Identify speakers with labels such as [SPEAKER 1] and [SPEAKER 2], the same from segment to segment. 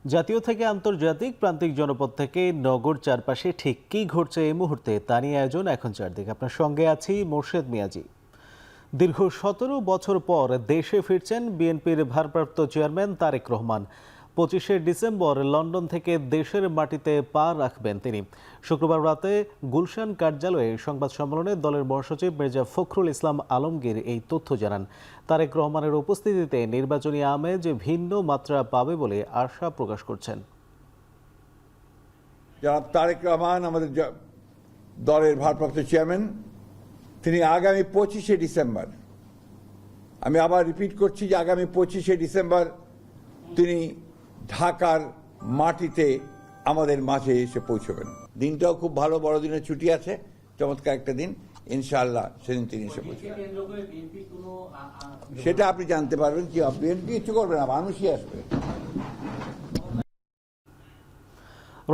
[SPEAKER 1] জাতীয় থেকে আন্তর্জাতিক প্রান্তিক জনপদ থেকে নগর চারপাশে ঠিক কী ঘটছে এই মুহূর্তে তা নিয়ে আয়োজন এখন চারদিকে। আপনার সঙ্গে আছি মোর্শেদ মিয়াজি। দীর্ঘ 17 বছর পর দেশে ফিরছেন বিএনপির ভারপ্রাপ্ত চেয়ারম্যান তারেক রহমান। 25শে ডিসেম্বর লন্ডন থেকে দেশের মাটিতে পা রাখবেন তিনি। শুক্রবার রাতে গুলশান কার্যালয়ে সংবাদ সম্মেলনে দলের মহাসচিব মির্জা ফখরুল ইসলাম আলমগীর এই তথ্য জানান। তারেক রহমানের উপস্থিতিতে নির্বাচনী আমেজ ভিন্ন মাত্রা পাবে বলে আশা প্রকাশ করছেন।
[SPEAKER 2] জনাব তারেক রহমান আমাদের দলের ভারপ্রাপ্ত চেয়ারম্যান, তিনি আগামী 25শে ডিসেম্বর, আমি আবার রিপিট করছি যে আগামী 25শে ডিসেম্বর তিনি ঢাকার মাটিতে আমাদের মাঝে এসে পৌঁছবেন। দিনটাও খুব ভালো, বড়দিনের ছুটি আছে, চমৎকার একটা দিন। ইনশাআল্লাহ সেদিন তিনি এসে পৌঁছবেন। সেটা আপনি জানতে পারবেন কি বিএনপি কিছু করবে না, মানুষই আসবে।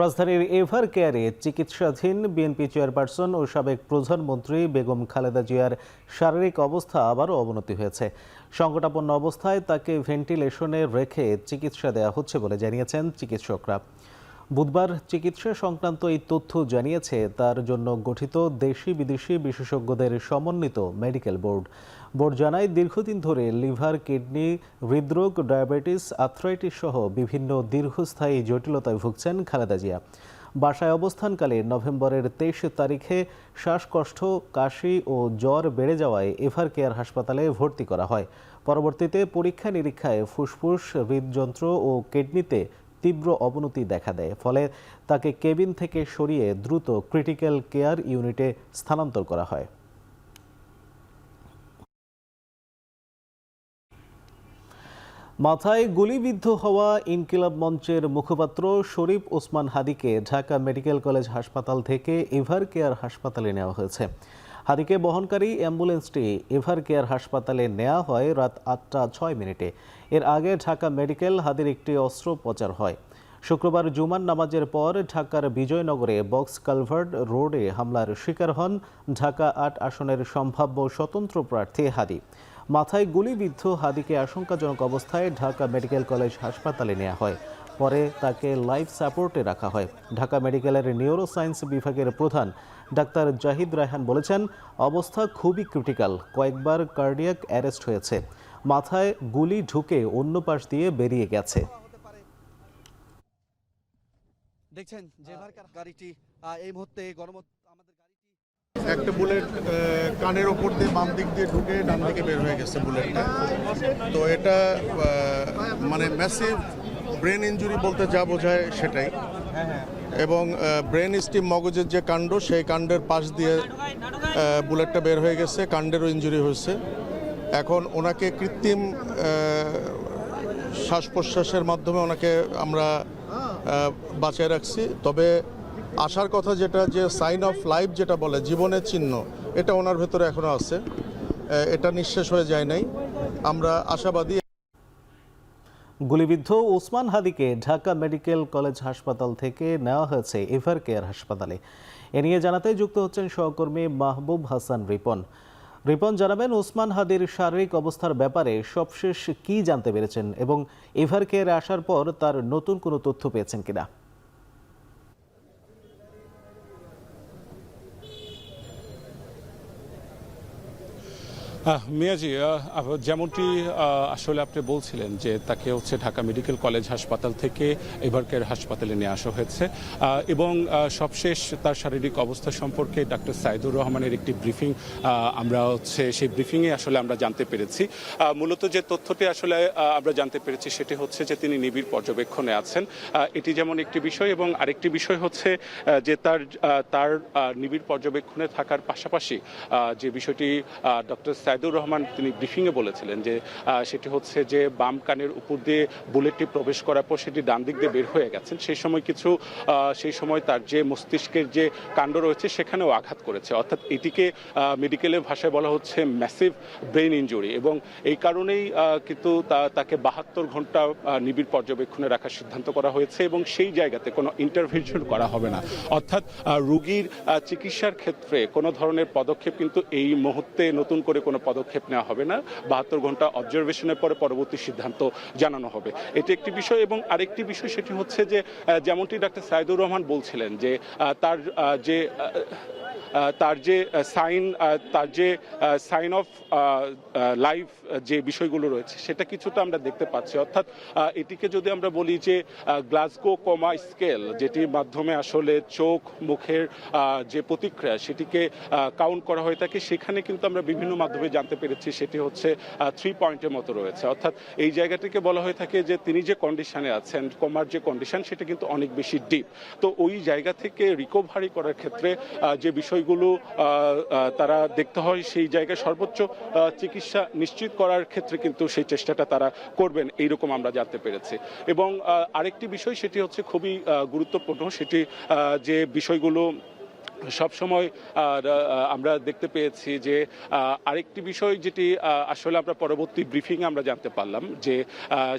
[SPEAKER 1] রাজধানীর এভার কেয়ারে চিকিৎসাধীন বিএনপি চেয়ারপারসন ও সাবেক প্রধানমন্ত্রী বেগম খালেদা জিয়ার শারীরিক অবস্থা আবারও অবনতি হয়েছে। সংকটাপন্ন অবস্থায় তাকে ভেন্টিলেশনে রেখে চিকিৎসা দেওয়া হচ্ছে বলে জানিয়েছেন চিকিৎসকরা। বুধবার চিকিৎসা সংক্রান্ত এই তথ্য জানিয়েছে তার জন্য গঠিত দেশি বিদেশি বিশেষজ্ঞদের সমন্বিত মেডিকেল বোর্ড। বোর্ড জানায়, দীর্ঘদিন ধরে লিভার, কিডনি, হৃদরোগ, ডায়াবেটিস, আর্থ্রাইটিস সহ বিভিন্ন দীর্ঘস্থায়ী জটিলতায় ভুগছেন খালেদা জিয়া। বাসায় অবস্থানকালে নভেম্বরের 23 তারিখে শ্বাসকষ্ট, কাশি ও জ্বর বেড়ে যাওয়ায় এভার কেয়ার হাসপাতালে ভর্তি করা হয়। পরবর্তীতে পরীক্ষা নিরীক্ষায় ফুসফুস, হৃদযন্ত্র ও কিডনিতে তীব্র অবনতি দেখা দেয়। ফলে তাকে কেবিন থেকে সরিয়ে দ্রুত ক্রিটিক্যাল কেয়ার ইউনিটে স্থানান্তর করা হয়। মাথায় গুলিবিদ্ধ হওয়া ইনকিলাব মঞ্চের মুখপাত্র শরীফ ওসমান হাদিকে ঢাকা মেডিকেল কলেজ হাসপাতাল থেকে এভার কেয়ার হাসপাতালে নেওয়া হয়েছে। হাদিকে বহনকারী অ্যাম্বুলেন্সটি এভার কেয়ার হাসপাতালে নেওয়া হয় রাত 8টা 6 মিনিটে। এর আগে ঢাকা মেডিকেল হাদির একটি অস্ত্রোপচার হয়। শুক্রবার জুমার নামাজের পর ঢাকার বিজয়নগরে বক্স কালভার্ট রোডে হামলার শিকার হন ঢাকা 8 আসনের সম্ভাব্য স্বতন্ত্র প্রার্থী হাদি। মাথায় গুলিবিদ্ধ হাদিকে আশঙ্কাজনক অবস্থায় ঢাকা মেডিকেল কলেজ হাসপাতালে নেওয়া হয়। পরে তাকে লাইফ সাপোর্টে রাখা হয়। ঢাকা মেডিকেলের নিউরোসায়েন্স বিভাগের প্রধান ডাক্তার জাহিদ রায়হান বলেছেন, অবস্থা খুবই ক্রিটিক্যাল, কয়েকবার কার্ডিয়াক অ্যারেস্ট হয়েছে, মাথায় গুলি ঢুকে অন্য পাশ দিয়ে বেরিয়ে গেছে।
[SPEAKER 3] দেখছেন যে গাড়িটি এই মুহূর্তে
[SPEAKER 4] একটা বুলেট কানের ওপর দিয়ে বাম দিক দিয়ে ঢুকে ডান দিকে বের হয়ে গেছে বুলেটটা। তো এটা মানে ম্যাসিভ ব্রেন ইনজুরি বলতে যা বোঝায় সেটাই। এবং ব্রেন স্টিম মগজের যে কাণ্ড, সেই কাণ্ডের পাশ দিয়ে বুলেটটা বের হয়ে গেছে, কাণ্ডেরও ইনজুরি হয়েছে। এখন ওনাকে কৃত্রিম শ্বাস প্রশ্বাসের মাধ্যমে ওনাকে আমরা বাঁচিয়ে রাখছি। তবে আসার কথা যেটা, যে সাইন অফ লাইফ যেটা বলে, জীবনের চিহ্ন, এটা ওনার ভেতরে এখনো আছে, এটা নিঃশেষ হয়ে যায় নাই। আমরা আশাবাদী।
[SPEAKER 1] গুলিবিদ্ধ ওসমান হাদিকে ঢাকা মেডিকেল কলেজ হাসপাতাল থেকে নেওয়া হয়েছে এভার কেয়ার হাসপাতালে। এ নিয়ে জানাতে যুক্ত হচ্ছেন সহকর্মী মাহবুব হাসান রিপন। রিপন, জানাবেন ওসমান হাদির শারীরিক অবস্থার ব্যাপারে সবশেষ কি জানতে পেরেছেন এবং এভার কেয়ারে আসার পর তার নতুন কোনো তথ্য পেয়েছেন কিনা?
[SPEAKER 5] মিয়াজি, যেমনটি আসলে আপনি বলছিলেন যে তাকে ঢাকা মেডিকেল কলেজ হাসপাতাল থেকে এভার কেয়ার হাসপাতালে নিয়ে আসা হয়েছে এবং সবশেষ তার শারীরিক অবস্থা সম্পর্কে ডাক্তার সাইদুর রহমানের একটি ব্রিফিং আমরা সেই ব্রিফিংয়ে আসলে আমরা জানতে পেরেছি। মূলত যে তথ্যটি আসলে আমরা জানতে পেরেছি সেটি হচ্ছে যে তিনি নিবিড় পর্যবেক্ষণে আছেন, এটি যেমন একটি বিষয়, এবং আরেকটি বিষয় হচ্ছে যে তার নিবিড় পর্যবেক্ষণে থাকার পাশাপাশি যে বিষয়টি ডক্টর সাইদুর রহমান তিনি ব্রিফিংয়ে বলেছিলেন যে সেটি হচ্ছে যে বাম কানের উপর দিয়ে বুলেটটি প্রবেশ করার পর সেটি ডান দিক দিয়ে বের হয়ে গেছেন। সেই সময় তার যে মস্তিষ্কের যে কাণ্ড রয়েছে সেখানেও আঘাত করেছে, অর্থাৎ এটিকে মেডিকেলের ভাষায় বলা হচ্ছে ম্যাসিভ ব্রেন ইনজুরি, এবং এই কারণেই কিন্তু তাকে 72 ঘন্টা নিবিড় পর্যবেক্ষণে রাখার সিদ্ধান্ত করা হয়েছে এবং সেই জায়গাতে কোনো ইন্টারভেনশন করা হবে না। অর্থাৎ রোগীর চিকিৎসার ক্ষেত্রে কোনো ধরনের পদক্ষেপ কিন্তু এই মুহূর্তে নতুন করে কোনো পদক্ষেপ নেওয়া হবে না, 72 ঘন্টা অবজারভেশনের পরে পরবর্তী সিদ্ধান্ত জানানো হবে। এটি একটি বিষয়। এবং আরেকটি বিষয় সেটি হচ্ছে যে যেমনটি ডাক্তার সাইদুর রহমান বলছিলেন যে তার যে সাইন অফ লাইফ যে বিষয়গুলো রয়েছে সেটা কিছুটা আমরা দেখতে পাচ্ছি। অর্থাৎ এটিকে যদি আমরা বলি যে গ্লাসগো কোমা স্কেল, যেটির মাধ্যমে আসলে চোখ মুখের যে প্রতিক্রিয়া সেটিকে কাউন্ট করা হয়ে থাকে, সেখানে কিন্তু আমরা বিভিন্ন মাধ্যমে জানতে পেরেছি সেটি হচ্ছে 3 পয়েন্টের মতো রয়েছে। অর্থাৎ এই জায়গাটিকে বলা হয়ে থাকে যে তিনি যে কন্ডিশনে আছেন, কোমার যে কন্ডিশন সেটা কিন্তু অনেক বেশি ডিপ। তো ওই জায়গা থেকে রিকভারি করার ক্ষেত্রে যে বিষয়গুলো তারা দেখতে হয়, সেই জায়গায় সর্বোচ্চ চিকিৎসা নিশ্চিত করার ক্ষেত্রে কিন্তু সেই চেষ্টাটা তারা করবেন, এইরকম আমরা জানতে পেরেছি। এবং আরেকটি বিষয় সেটি হচ্ছে খুবই গুরুত্বপূর্ণ, সেটি যে বিষয়গুলো সবসময় আমরা দেখতে পেয়েছি যে আরেকটি বিষয় যেটি আসলে আমরা পরবর্তী ব্রিফিংয়ে আমরা জানতে পারলাম যে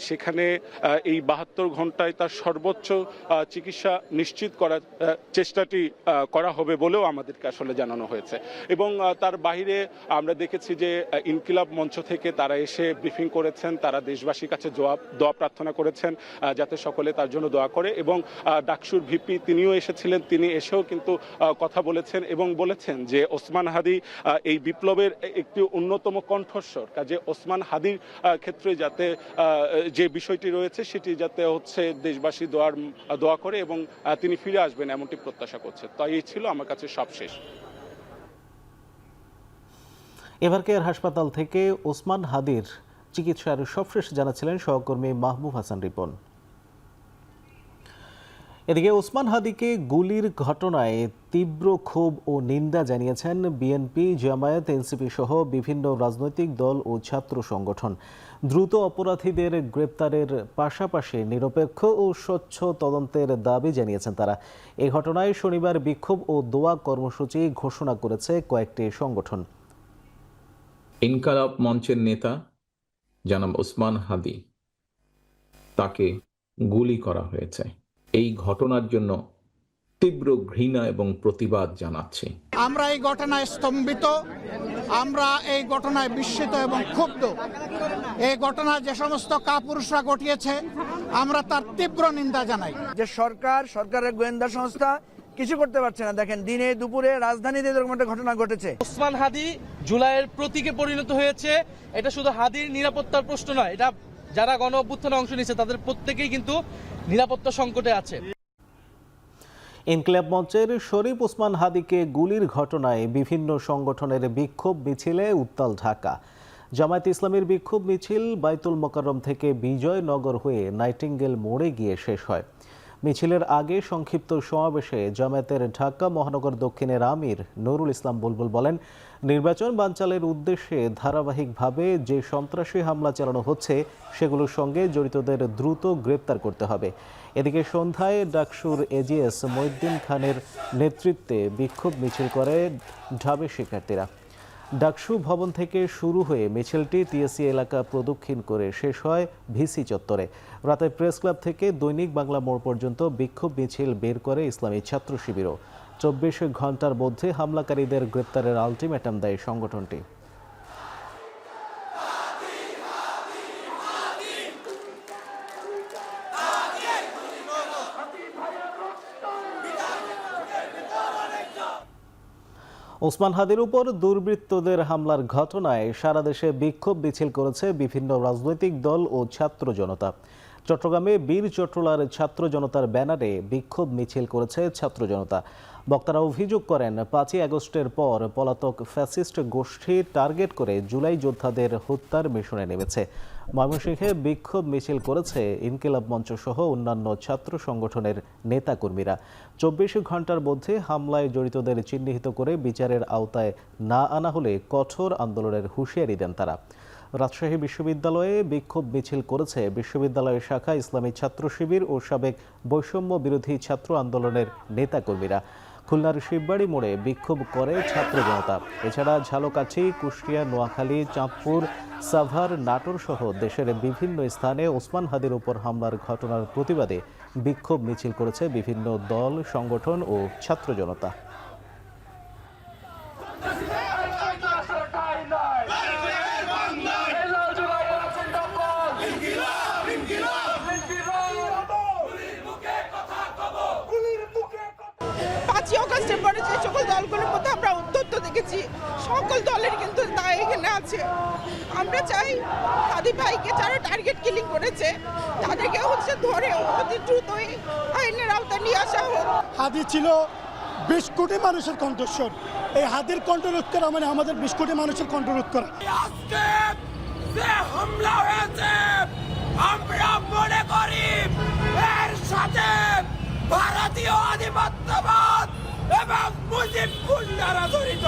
[SPEAKER 5] সেখানে এই 72 ঘন্টায় তার সর্বোচ্চ চিকিৎসা নিশ্চিত করার চেষ্টাটি করা হবে বলেও আমাদেরকে আসলে জানানো হয়েছে। এবং তার বাইরে আমরা দেখেছি যে ইনকিলাব মঞ্চ থেকে তারা এসে ব্রিফিং করেছেন, তারা দেশবাসীর কাছে দোয়া প্রার্থনা করেছেন যাতে সকলে তার জন্য দোয়া করে। এবং ডাকসুর ভিপি তিনিও এসেছিলেন, তিনি এসেও কিন্তু কথা বলেছেন এবং বলেছেন যে ওসমান হাদি এই বিপ্লবের একটি অন্যতম কণ্ঠস্বর, কাজে ওসমান হাদির ক্ষেত্রে যাতে যে বিষয়টি রয়েছে সেটি যাতে হচ্ছে দেশবাসী দোয়া করে এবং তিনি ফিরে আসবেন এমনটি প্রত্যাশা করছে। তাই এই ছিল আমার কাছে সবশেষ।
[SPEAKER 1] এভারকেয়ার হাসপাতাল থেকে ওসমান হাদির চিকিৎসার সবশেষ জানাচ্ছিলেন সহকর্মী মাহবুব হাসান রিপন। এদিকে ওসমান হাদিকে গুলির ঘটনায় তীব্র ক্ষোভ ও নিন্দা জানিয়েছেন বিএনপি, জামায়াত, এনসিপি সহ বিভিন্ন রাজনৈতিক দল ও ছাত্র সংগঠন। দ্রুত অপরাধীদের গ্রেপ্তারের পাশাপাশি নিরপেক্ষ ও স্বচ্ছ তদন্তের দাবি জানিয়েছেন তারা। এই ঘটনায় শনিবার বিক্ষোভ ও দোয়া কর্মসূচি ঘোষণা করেছে কয়েকটি সংগঠন।
[SPEAKER 6] ইনকালাব মঞ্চের নেতা জনাব ওসমান হাদি, তাকে গুলি করা হয়েছে। এই ঘটনার জন্য তীব্র ঘৃণা এবং প্রতিবাদ জানাচ্ছি।
[SPEAKER 7] আমরা এই ঘটনায় স্তম্ভিত, আমরা এই ঘটনায় বিস্মিত এবং ক্ষুব্ধ। এই ঘটনা যে সমস্ত কাপুরুষরা ঘটিয়েছে আমরা তার তীব্র নিন্দা জানাই।
[SPEAKER 8] যে সরকারের গোয়েন্দা সংস্থা কিছু করতে পারছে না। দেখেন দিনে দুপুরে রাজধানীতে এরকম একটা ঘটনা ঘটেছে।
[SPEAKER 9] ওসমান হাদি জুলাইয়ের প্রতীকে পরিণত হয়েছে। এটা শুধু হাদির নিরাপত্তার প্রশ্ন নয়, এটা যারা গণ অভ্যুত্থানে অংশ নিচ্ছে তাদের প্রত্যেকেই কিন্তু নিরাপত্তা সংকটে আছে।
[SPEAKER 1] ইনকিলাব মঞ্চের শরীফ ওসমান হাদিকে গুলির ঘটনায় বিভিন্ন সংগঠনের বিক্ষোভ মিছিলে উত্তাল ঢাকা। জামায়াত ইসলামের বিক্ষোভ মিছিল বাইতুল মোকাররম থেকে বিজয়নগর হয়ে নাইটিঙ্গেল মোড়ে গিয়ে শেষ হয়। মিছিলের আগে সংক্ষিপ্ত সমাবেশে জামায়াতের ঢাকা মহানগর দক্ষিণের আমির নুরুল ইসলাম বুলবুল বলেন, নির্বাচন বানচালের উদ্দেশ্যে ধারাবাহিকভাবে যে সন্ত্রাসী হামলা চালানো হচ্ছে সেগুলোর সঙ্গে জড়িতদের দ্রুত গ্রেপ্তার করতে হবে। এদিকে সন্ধ্যায় ডাকসুর এজিএস মঈউদ্দিন খানের নেতৃত্বে বিক্ষোভ মিছিল করে ঢাবি শিক্ষার্থীরা। ডাকসু ভবন থেকে শুরু হয়ে মিছিলটি টিএসসি এলাকা প্রদক্ষিণ করে শেষ হয় ভিসি চত্বরে। রাতে প্রেস ক্লাব থেকে দৈনিক বাংলা মোড় পর্যন্ত বিক্ষোভ মিছিল বের করে ইসলামী ছাত্র শিবিরও। 24 ঘন্টার মধ্যে হামলাকারীদের গ্রেপ্তারের আলটিমেটাম দেয় সংগঠনটি। ওসমান হাদির উপর দুর্বৃত্তদের হামলার ঘটনায় সারা দেশে বিক্ষোভ মিছিল করেছে বিভিন্ন রাজনৈতিক দল ও ছাত্র জনতা। চট্টগ্রামে বীর চট্টলার ছাত্র জনতার ব্যানারে বিক্ষোভ মিছিল করেছে ছাত্র জনতা। বক্তারা অভিযোগ করেন, 5ই আগস্টের পর পলাতক ফ্যাসিস্ট গোষ্ঠী টার্গেট করে জুলাই যোদ্ধাদের হত্যার মিশনে নেমেছে। ময়মনসিংহে বিক্ষোভ মিছিল করেছে ইনকিলাব মঞ্চ সহ অন্যান্য ছাত্র সংগঠনের নেতাকর্মীরা। 24 ঘন্টার মধ্যে হামলায় জড়িতদের চিহ্নিত করে বিচারের আওতায় না আনা হলে কঠোর আন্দোলনের হুঁশিয়ারি দেন তারা। রাজশাহী বিশ্ববিদ্যালয়ে বিক্ষোভ মিছিল করেছে বিশ্ববিদ্যালয়ের শাখা ইসলামী ছাত্র শিবির ও সাবেক বৈষম্য বিরোধী ছাত্র আন্দোলনের নেতাকর্মীরা। খুলনার শিববাড়ি মোড়ে বিক্ষোভ করে ছাত্র জনতা। এছাড়া ঝালকাঠি, কুষ্টিয়া, নোয়াখালী, চাঁদপুর, সাভার, নাটোর সহ দেশের বিভিন্ন স্থানে ওসমান হাদির উপর হামলার ঘটনার প্রতিবাদে বিক্ষোভ মিছিল করেছে বিভিন্ন দল, সংগঠন ও ছাত্র জনতা।
[SPEAKER 10] দলের কিন্তু দায় এখানে আছে। আমরা চাই হাদি ভাইকে যারা টার্গেট কিলিং করেছে তাদেরকে ধরে অতি দ্রুতই আইনের আওতায় নিয়ে আসা হোক।
[SPEAKER 11] হাদি ছিল 20 কোটি মানুষের কণ্ঠস্বর। এই হাদির কণ্ঠরোধ করা মানে আমাদের 20 কোটি মানুষের কণ্ঠরোধ করা।
[SPEAKER 12] আজকে যে হামলা হয়েছে আমরা মনে করি এর সাথে ভারতীয় আধিপত্যবাদ এবং মুজিব গুন্ডারা জড়িত।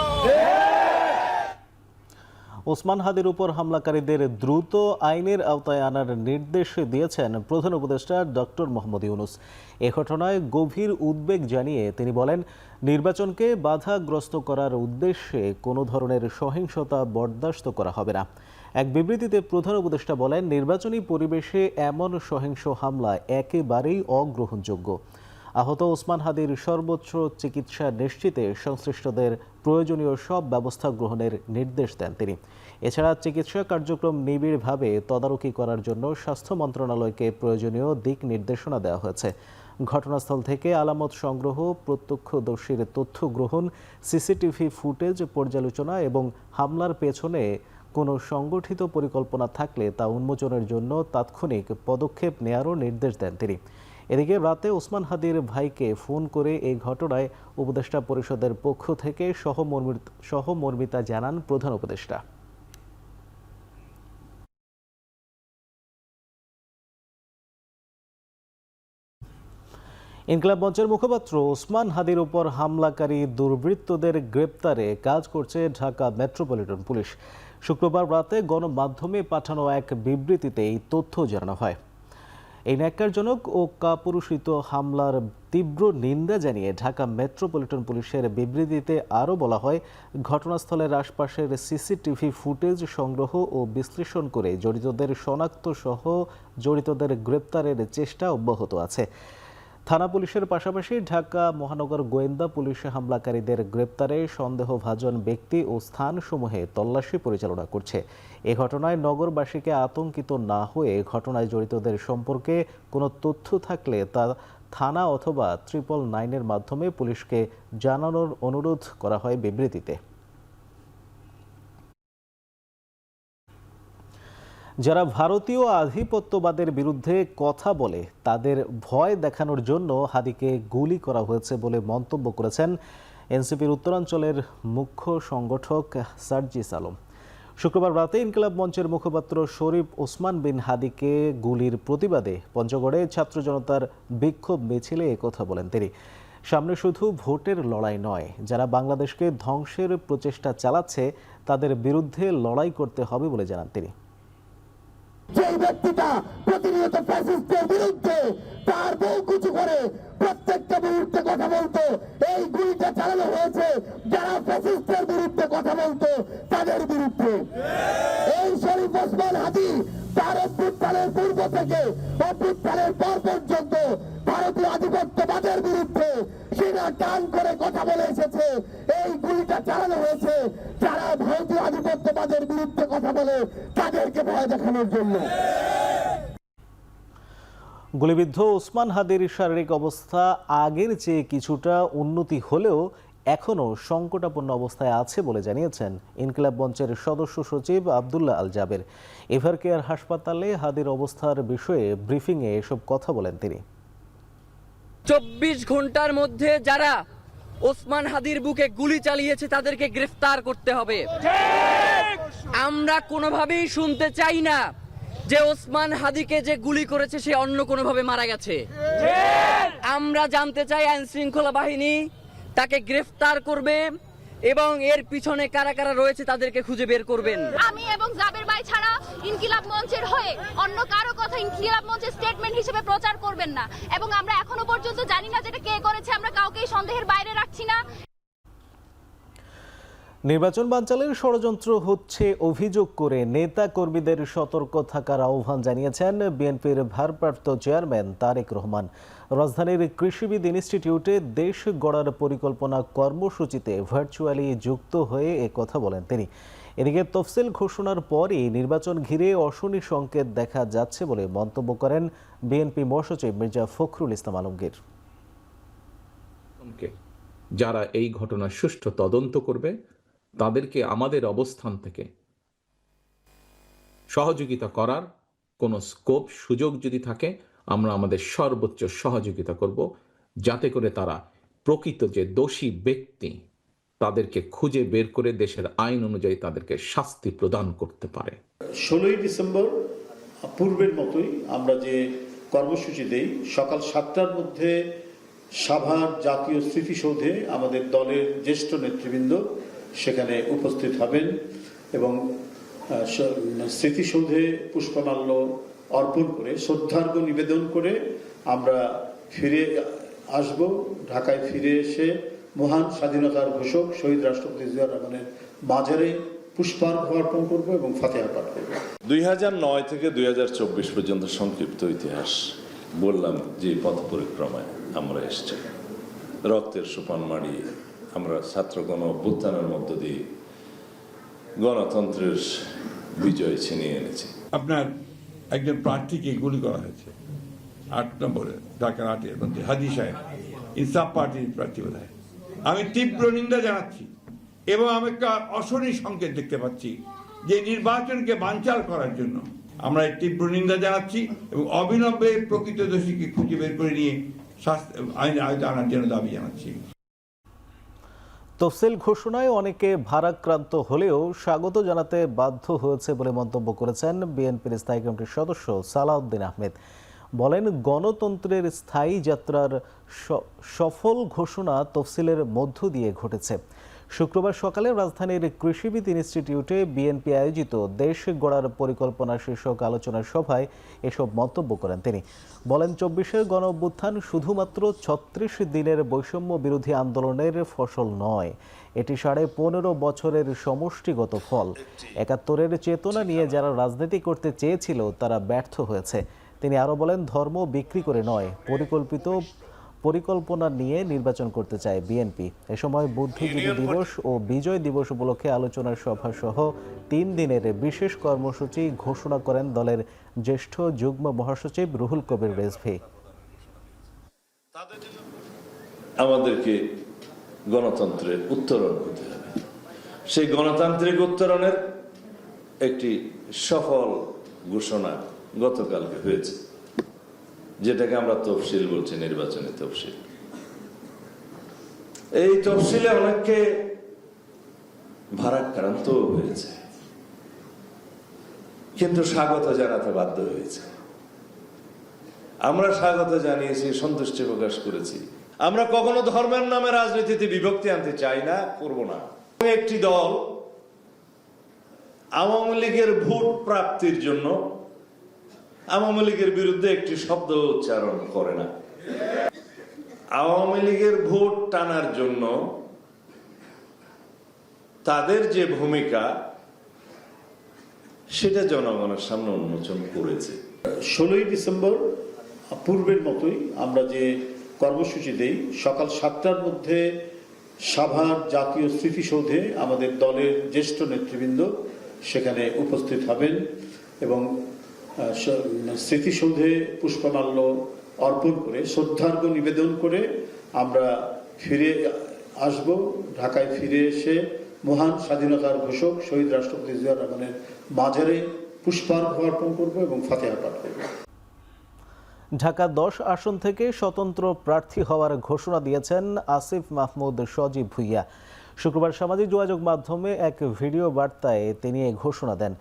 [SPEAKER 1] ওসমান হাদির উপর হামলাকারীদের দ্রুত আইনের আওতায় আনার নির্দেশ দিয়েছেন প্রধান উপদেষ্টা ডক্টর মোহাম্মদ ইউনূস। এ ঘটনায় গভীর উদ্বেগ জানিয়ে তিনি বলেন, নির্বাচনকে বাধাগ্রস্ত করার উদ্দেশ্যে কোনো ধরনের সহিংসতা বরদাস্ত করা হবে না। এক বিবৃতিতে প্রধান উপদেষ্টা বলেন, নির্বাচনী পরিবেশে এমন সহিংস হামলা একেবারেই অগ্রহণযোগ্য। আহত ওসমান হাদির সর্বোচ্চ চিকিৎসা নিশ্চিতে সংশ্লিষ্টদের প্রয়োজনীয় সব ব্যবস্থা গ্রহণের নির্দেশ দেন তিনি। এছাড়া চিকিৎসা কার্যক্রম নিবিড়ভাবে তদারকি করার জন্য স্বাস্থ্য মন্ত্রণালয়কে প্রয়োজনীয় দিক নির্দেশনা দেওয়া হয়েছে। ঘটনাস্থল থেকে আলামত সংগ্রহ, প্রত্যক্ষদর্শীর তথ্য গ্রহণ, সিসিটিভি ফুটেজ পর্যালোচনা এবং হামলার পেছনে কোনো সংগঠিত পরিকল্পনা থাকলে তা উন্মোচনের জন্য তাৎক্ষণিক পদক্ষেপ নেয়ারও নির্দেশ দেন তিনি। এদিকে রাতে ওসমান হাদির ভাইকে ফোন করে এই ঘটনায় উপদেষ্টা পরিষদের পক্ষ থেকে সহমর্মিতা জানান প্রধান উপদেষ্টা। ইনকিলাব মঞ্চের মুখপাত্র ওসমান হাদির উপর হামলাকারী দুর্বৃত্তদের গ্রেপ্তারে কাজ করছে ঢাকা মেট্রোপলিটন পুলিশ। শুক্রবার রাতে গণমাধ্যমে পাঠানো এক বিবৃতিতে এই তথ্য জানানো হয়। এই ন্যাক্কারজনক ও কাপুরুষিত হামলার তীব্র নিন্দা জানিয়ে ঢাকা মেট্রোপলিটন পুলিশের বিবৃতিতে আরও বলা হয়, ঘটনাস্থলের আশপাশের সিসিটিভি ফুটেজ সংগ্রহ ও বিশ্লেষণ করে জড়িতদের শনাক্ত সহ জড়িতদের গ্রেপ্তারের চেষ্টা অব্যাহত আছে। থানা পুলিশের পাশাপাশি ঢাকা মহানগর গোয়েন্দা পুলিশ হামলাকারীদের গ্রেপ্তারে সন্দেহভাজন ব্যক্তি ও স্থানসমূহে তল্লাশি পরিচালনা করছে। এ ঘটনায় নগরবাসীকে আতঙ্কিত না হয়ে ঘটনায় জড়িতদের সম্পর্কে কোনো তথ্য থাকলে তা থানা অথবা 999-এর মাধ্যমে পুলিশকে জানানোর অনুরোধ করা হয় বিবৃতিতে। যারা ভারতীয় আধিপত্যবাদের বিরুদ্ধে কথা বলে তাদের ভয় দেখানোর জন্য হাদিকে গুলি করা হয়েছে বলে মন্তব্য করেছেন এনসিপির উত্তরাঞ্চলের মুখ্য সংগঠক সার্জিস আলম। শুক্রবার রাতে ইনকিলাব মঞ্চের মুখপাত্র শরীফ ওসমান বিন হাদিকে গুলির প্রতিবাদে পঞ্চগড়ে ছাত্র জনতার বিক্ষোভ মিছিলে একথা বলেন তিনি। সামনে শুধু ভোটের লড়াই নয়, যারা বাংলাদেশকে ধ্বংসের প্রচেষ্টা চালাচ্ছে তাদের বিরুদ্ধে লড়াই করতে হবে বলে জানান তিনি।
[SPEAKER 13] যে ব্যক্তিটা প্রতিনিয়ত ফ্যাসিস্টের বিরুদ্ধে তার বউ কুচু করে প্রত্যেকটা মুহূর্তে কথা বলতো, এই গুলিটা চালানো হয়েছে যারা ফ্যাসিস্টের বিরুদ্ধে কথা বলতো তাদের বিরুদ্ধে। এই শরীফ ওসমান হাদি তার অভ্যুত্থানের পূর্ব থেকে অভ্যুত্থানের পর পর্যন্ত ভারতীয় আধিপত্যবাদের বিরুদ্ধে সেনা টান করে কথা বলে এসেছে। এই গুলিটা চালানো হয়েছে যারা ভারতীয় আধিপত্যবাদের বিরুদ্ধে কথা বলে তাদেরকে ভয় দেখানোর জন্য।
[SPEAKER 1] গুলিবিদ্ধ ওসমান হাদির শারীরিক অবস্থা আগের চেয়ে কিছুটা উন্নতি হলেও এখনও সংকটাপন্ন অবস্থায় আছে বলে জানিয়েছেন ইনকিলাব মঞ্চের সদস্য সচিব আব্দুল্লাহ আল জাবের। এভারকেয়ার হাসপাতালে হাদির অবস্থার বিষয়ে ব্রিফিংয়ে এসব কথা বলেন তিনি।
[SPEAKER 14] 24 ঘন্টার মধ্যে যারা ওসমান হাদির বুকে গুলি চালিয়েছে তাদেরকে গ্রেফতার করতে হবে। আমরা কোনোভাবেই শুনতে চাই না যে ওসমান হাদিকে যে গুলি করেছে সে অন্য কোনোভাবে মারা গেছে। আমরা জানতে চাই আইন শৃঙ্খলা বাহিনী তাকে গ্রেফতার করবে এবং এর পিছনে কারা কারা রয়েছে তাদেরকে খুঁজে বের করবেন।
[SPEAKER 15] আমি এবং জাবের ভাই ছাড়া ইনকিলাব মঞ্চের হয়ে অন্য কারো কথা ইনকিলাব মঞ্চের স্টেটমেন্ট হিসেবে প্রচার করবেন না, এবং আমরা এখনো পর্যন্ত জানি না যেটা কে করেছে। আমরা কাউকেই সন্দেহের বাইরে রাখছি না।
[SPEAKER 1] নির্বাচন বানচালের ষড়যন্ত্র হচ্ছে অভিযোগ করে নেতা কর্মীদের সতর্ক থাকার আহ্বান জানিয়েছেন বিএনপির ভারপ্রাপ্ত চেয়ারম্যান তারেক রহমান। রাজধানীর কৃষিবিদ ইনস্টিটিউটে দেশ গড়ার পরিকল্পনা কর্মসূচিতে ভার্চুয়ালি যুক্ত হয়ে কথা বলেন তিনি। এদিকে তফসিল ঘোষণার পরই নির্বাচন ঘিরে অশনি সংকেত দেখা যাচ্ছে বলে মন্তব্য করেন বিএনপি মহাসচিব মির্জা ফখরুল ইসলাম আলমগীর।
[SPEAKER 6] যারা এই ঘটনার সুষ্ঠু তদন্ত করবে তাদেরকে আমাদের অবস্থান থেকে সহযোগিতা করার কোনো স্কোপ সুযোগ যদি থাকে আমরা আমাদের সর্বোচ্চ সহযোগিতা করব, যাতে করে তারা প্রকৃত যে দোষী ব্যক্তি তাদেরকে খুঁজে বের করে দেশের আইন অনুযায়ী তাদেরকে শাস্তি প্রদান করতে পারে।
[SPEAKER 16] 16ই ডিসেম্বর পূর্বের মতোই আমরা যে কর্মসূচি দেই, সকাল 7টার মধ্যে সাভার জাতীয় স্মৃতিসৌধে আমাদের দলের জ্যেষ্ঠ নেতৃবৃন্দ সেখানে উপস্থিত হবেন এবং স্মৃতিসৌধে পুষ্পমাল্য অর্পণ করে শ্রদ্ধার্ঘ্য নিবেদন করে আমরা ফিরে আসব। ঢাকায় ফিরে এসে মহান স্বাধীনতার ঘোষক শহীদ রাষ্ট্রপতি জিয়াউর রহমানের মাজারে পুষ্পার্ঘ্য অর্পণ করব এবং ফাতিহা পাঠ করব।
[SPEAKER 17] 2009 থেকে 2024 পর্যন্ত সংক্ষিপ্ত ইতিহাস বললাম যে পথ পরিক্রমায় আমরা এসেছি। রক্তের সোপান মাড়িয়ে আমরা ছাত্রগণ অভ্যুত্থানের মধ্য দিয়ে গণতন্ত্রের বিজয় ছিনিয়ে এনেছি।
[SPEAKER 2] আপনার একজন প্রার্থীকে গুলি করা হয়েছে 8 নম্বরে ঢাকার 8-এর মধ্যে, হাদি সাহেব, ইনসাফ পার্টির প্রার্থী বোধহয়। আমি তীব্র নিন্দা জানাচ্ছি এবং আমি একটা অশনি সংকেত দেখতে পাচ্ছি যে নির্বাচনকে বানচাল করার জন্য আমরা এই তীব্র নিন্দা জানাচ্ছি এবং অবিলম্বে প্রকৃত দোষীকে খুঁজে বের করে নিয়ে আইন আয়ত্তে আনার জন্য দাবি জানাচ্ছি।
[SPEAKER 1] তফসিল ঘোষণায় অনেকে ভারাক্রান্ত হলেও স্বাগত জানাতে বাধ্য হয়েছে বলে মন্তব্য করেছেন বিএনপির স্থায়ী কমিটির সদস্য সালাউদ্দিন আহমেদ। বলেন, গণতন্ত্রের স্থায়ী যাত্রার সফল ঘোষণা তফসিলের মধ্য দিয়ে ঘটেছে। শুক্রবার সকালে রাজধানীর কৃষিবিদ ইনস্টিটিউটে বিএনপি আয়োজিত দেশ গড়ার পরিকল্পনা শীর্ষক আলোচনা সভায় এসব মন্তব্য করেন তিনি। বলেন, 24-এর গণ অভ্যুত্থান শুধুমাত্র 36 দিনের বৈষম্য বিরোধী আন্দোলনের ফসল নয়, এটি 15.5 বছরের সমষ্টিগত ফল। 71-এর চেতনা নিয়ে যারা রাজনীতি করতে চেয়েছিল তারা ব্যর্থ হয়েছে। তিনি আরও বলেন, ধর্ম বিক্রি করে নয়, পরিকল্পনা নিয়ে নির্বাচন করতে চায় বিএনপি। এ সময় বুদ্ধিজীবী দিবস ও বিজয় দিবস উপলক্ষে আলোচনা সভা সহ 3 দিনের বিশেষ কর্মসূচি ঘোষণা করেন দলের জ্যেষ্ঠ যুগ্ম মহাসচিব রুহুল কবির রেজভী।
[SPEAKER 17] আমাদেরকে গণতন্ত্রের উত্তরণ হতে হবে। সেই গণতান্ত্রিক উত্তরণের একটি সফল ঘোষণা গতকালকে হয়েছে, যেটাকে আমরা তফসিল বলছি, নির্বাচনী তফসিল। এই তফসিলে অনেককে ভারাক্রান্ত হয়েছে, কিন্তু স্বাগত জানাতে বাধ্য হয়েছে। আমরা স্বাগত জানিয়েছি, সন্তুষ্টি প্রকাশ করেছি। আমরা কখনো ধর্মের নামে রাজনীতিতে বিভক্তি আনতে চাই না, করব না। একটি দল আওয়ামী লীগের ভোট প্রাপ্তির জন্য আওয়ামী লীগের বিরুদ্ধে একটি শব্দ উচ্চারণ করে না। আওয়ামী লীগের ভোট টানার জন্য তাদের যে ভূমিকা সেটা জনগণের সামনে উন্মোচন করেছে।
[SPEAKER 16] 16ই ডিসেম্বর পূর্বের মতোই আমরা যে কর্মসূচি দেই, সকাল 7টার মধ্যে সাভার জাতীয় স্মৃতিসৌধে আমাদের দলের জ্যেষ্ঠ নেতৃবৃন্দ সেখানে উপস্থিত হবেন এবং স্মৃতিসৌধে পুষ্পমাল্য অর্পণ করে শ্রদ্ধার্ঘ্য নিবেদন করে আমরা ফিরে আসব। ঢাকায় ফিরে এসে মহান স্বাধীনতার ঘোষক শহীদ রাষ্ট্রপতি জিয়াউর রহমানের মাজারে পুষ্পার্ঘ্য অর্পণ করব এবং ফাতিহা পাঠ করব।
[SPEAKER 1] ঢাকা 10 আসন থেকে স্বতন্ত্র প্রার্থী হওয়ার ঘোষণা দিয়েছেন আসিফ মাহমুদ সজীব ভুইয়া। শুক্রবার সামাজিক যোগাযোগ মাধ্যমে এক ভিডিও বার্তায় তিনি এই ঘোষণা দেন।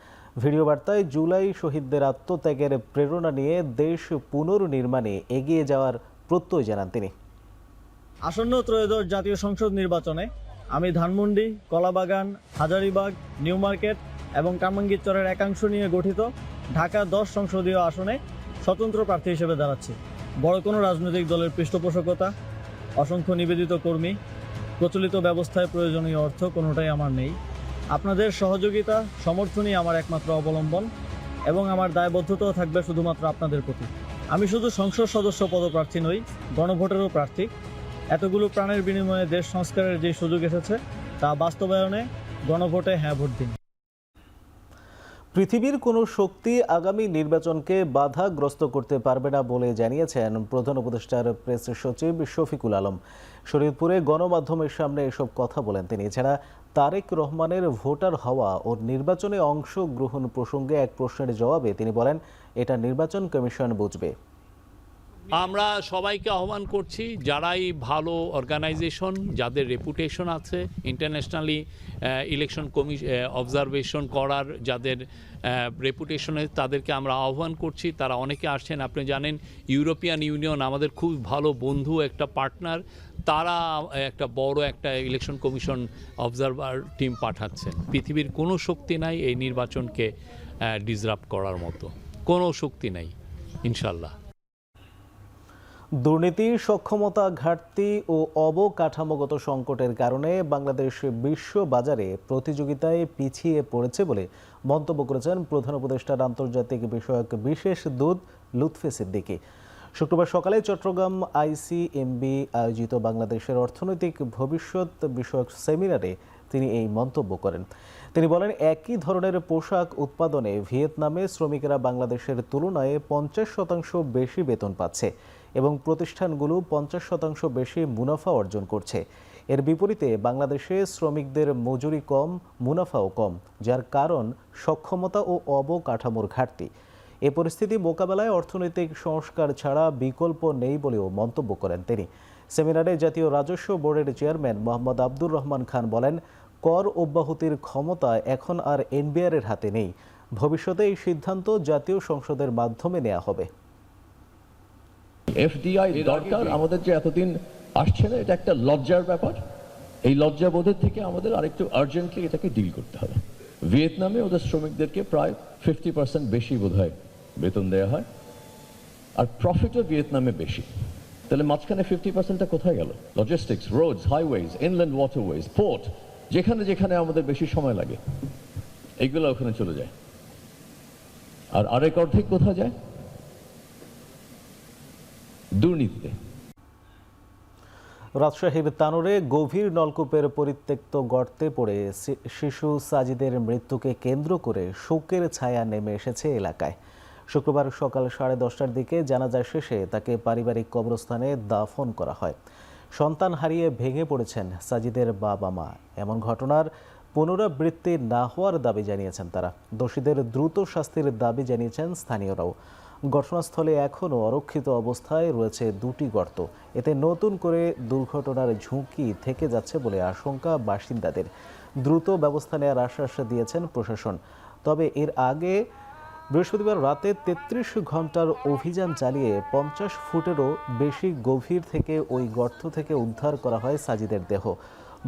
[SPEAKER 1] ভিডিও বার্তায় জুলাই শহীদদের আত্মত্যাগের প্রেরণা নিয়ে দেশ পুনর্নির্মাণে এগিয়ে যাওয়ার প্রত্যয় জানান তিনি।
[SPEAKER 18] আসন্ন ত্রয়োদশ জাতীয় সংসদ নির্বাচনে আমি ধানমন্ডি, কলাবাগান, হাজারীবাগ, নিউ মার্কেট এবং কামাঙ্গীরচরের একাংশ নিয়ে গঠিত ঢাকা 10 সংসদীয় আসনে স্বতন্ত্র প্রার্থী হিসেবে দাঁড়াচ্ছি। বড় কোনো রাজনৈতিক দলের পৃষ্ঠপোষকতা, অসংখ্য নিবেদিত কর্মী, প্রচলিত ব্যবস্থায় প্রয়োজনীয় অর্থ কোনোটাই আমার নেই। আপনাদের সহযোগিতা, সমর্থনই আমার একমাত্র অবলম্বন এবং আমার দায়বদ্ধতাও থাকবে শুধুমাত্র আপনাদের প্রতি। আমি শুধু সংসদ সদস্য পদপ্রার্থী নই, গণভোটেরও প্রার্থী। এতগুলো প্রাণের বিনিময়ে দেশ সংস্কারের যে সুযোগ এসেছে তা বাস্তবায়নে গণভোটে হ্যাঁ ভোট দিন।
[SPEAKER 1] পৃথিবীর কোনো শক্তি আগামী নির্বাচনকে বাধাগ্রস্ত করতে পারবে না বলে জানিয়েছেন প্রধান উপদেষ্টার প্রেস সচিব শফিকুল আলম। শরীয়তপুরে গণমাধ্যমের সামনে এসব কথা বলেন তিনি। এছাড়া তারেক রহমানের ভোটার হওয়া ও নির্বাচনে অংশগ্রহণ প্রসঙ্গে এক প্রশ্নের জবাবে তিনি বলেন, এটা নির্বাচন কমিশন বুঝবে।
[SPEAKER 19] আমরা সবাইকে আহ্বান করছি, যারাই ভালো অর্গানাইজেশন, যাদের রেপুটেশন আছে ইন্টারন্যাশনালি ইলেকশন অবজারভেশন করার যাদের রেপুটেশনে, তাদেরকে আমরা আহ্বান করছি। তারা অনেকে আসছেন, আপনি জানেন ইউরোপিয়ান ইউনিয়ন আমাদের খুব ভালো বন্ধু, একটা পার্টনার। তারা একটা বড় একটা ইলেকশন কমিশন অবজারভার টিম পাঠাচ্ছেন। পৃথিবীর কোনো শক্তি নাই এই নির্বাচনকে ডিসরাপ্ট করার মতো, কোনো শক্তি নাই ইনশাল্লাহ।
[SPEAKER 1] দুর্নীতি, সক্ষমতা ঘাটতি ও অবকাঠামোগত সংকটের কারণে বাংলাদেশ বিশ্ব বাজারে প্রতিযোগিতায় পিছিয়ে পড়েছে বলে মন্তব্য করেছেন প্রধান উপদেষ্টার আন্তর্জাতিক বিষয়ক বিশেষ দূত লুৎফে সিদ্দিকী। শুক্রবার সকালে চট্টগ্রাম ICMB আয়োজিত বাংলাদেশের অর্থনৈতিক ভবিষ্যৎ বিষয়ক সেমিনারে তিনি এই মন্তব্য করেন। তিনি বলেন, একই ধরনের পোশাক উৎপাদনে ভিয়েতনামে শ্রমিকেরা বাংলাদেশের তুলনায় 50% বেশি বেতন পাচ্ছে এবং প্রতিষ্ঠানগুলো 50% বেশি মুনাফা অর্জন করছে। এর বিপরীতে বাংলাদেশে শ্রমিকদের মজুরি কম, মুনাফাও কম, যার কারণ সক্ষমতা ও অবকাঠামোর ঘাটতি। এ পরিস্থিতি মোকাবেলায় অর্থনৈতিক সংস্কার ছাড়া বিকল্প নেই বলেও মন্তব্য করেন তিনি। সেমিনারে জাতীয় রাজস্ব বোর্ডের চেয়ারম্যান মোহাম্মদ আব্দুর রহমান খান বলেন, কর অব্যাহতির ক্ষমতা এখন আর NBR এর হাতে নেই। ভবিষ্যতে এই সিদ্ধান্ত জাতীয় সংসদের মাধ্যমে নেওয়া হবে।
[SPEAKER 20] FDI দরকার আমাদের, যে এতদিন আসছে না, এটা একটা লজ্জার ব্যাপার। এই লজ্জাবোধের থেকে আমাদের আরেকটু আর্জেন্টলি এটাকে ডিল করতে হবে। ভিয়েতনামে ওদের শ্রমিকদেরকে প্রায় 50% বেশি বোধহয় বেতন দেওয়া হয়, আর প্রফিটও ভিয়েতনামে বেশি। তাহলে মাঝখানে 50%টা কোথায় গেল? Logistics, roads, highways, inland waterways, port, যেখানে যেখানে আমাদের বেশি সময় লাগে এইগুলো ওখানে চলে যায়। আর আরেক অর্ধেক কোথায় যায়? দুর্নীতিতে।
[SPEAKER 1] রাজশাহীর তানোরে গভীর নলকূপের পরিত্যক্ত গর্তে পড়ে শিশু সাজিদের মৃত্যুকে কেন্দ্র করে শোকের ছায়া নেমে এসেছে এলাকায়। শুক্রবার সকাল 10:30টার দিকে জানাজা শেষে তাকে পারিবারিক কবরস্থানে দাফন করা হয়। সন্তান হারিয়ে ভেঙে পড়েছেন সাজিদের বাবা মা। এমন ঘটনার পুনরাবৃত্তি না হওয়ার দাবি জানিয়েছেন তারা। দোষীদের দ্রুত শাস্তির দাবি জানিয়েছেন স্থানীয়রাও। ঘটনাস্থলে এখনও অরক্ষিত অবস্থায় রয়েছে 2টি গর্ত। এতে নতুন করে দুর্ঘটনার ঝুঁকি থেকে যাচ্ছে বলে আশঙ্কা বাসিন্দাদের। দ্রুত ব্যবস্থা নেওয়ার আশ্বাস দিয়েছেন প্রশাসন। তবে এর আগে বৃহস্পতিবার রাতে 33 ঘন্টার অভিযান চালিয়ে 50 ফুটেরও বেশি গভীর থেকে ওই গর্ত থেকে উদ্ধার করা হয় সাজিদের দেহ।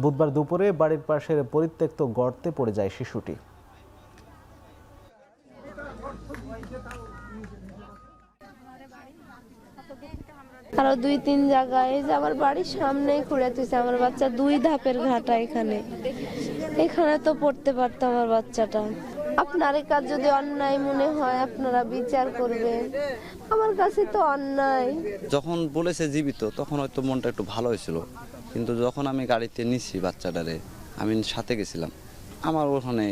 [SPEAKER 1] বুধবার দুপুরে বাড়ির পাশের পরিত্যক্ত গর্তে পড়ে যায় শিশুটি।
[SPEAKER 21] আরো 2-3 জায়গায়, যে আমার বাড়ির সামনেই খুঁড়ে তুইছে আমার বাচ্চা, 2 ধাপের ঘাটা এখানে তো পড়তে পারতো আমার বাচ্চাটা। আপনার কাজ যদি অন্যায় মনে হয় আপনারা বিচার করবেন, আমার কাছে তো অন্যায়।
[SPEAKER 3] যখন বলেছে জীবিত তখন হয়তো মনটা একটু ভালো হয়েছিল, কিন্তু যখন আমি গাড়িতে নিছি বাচ্চাটারে, আমি সাথে গেছিলাম, আমার ওখানে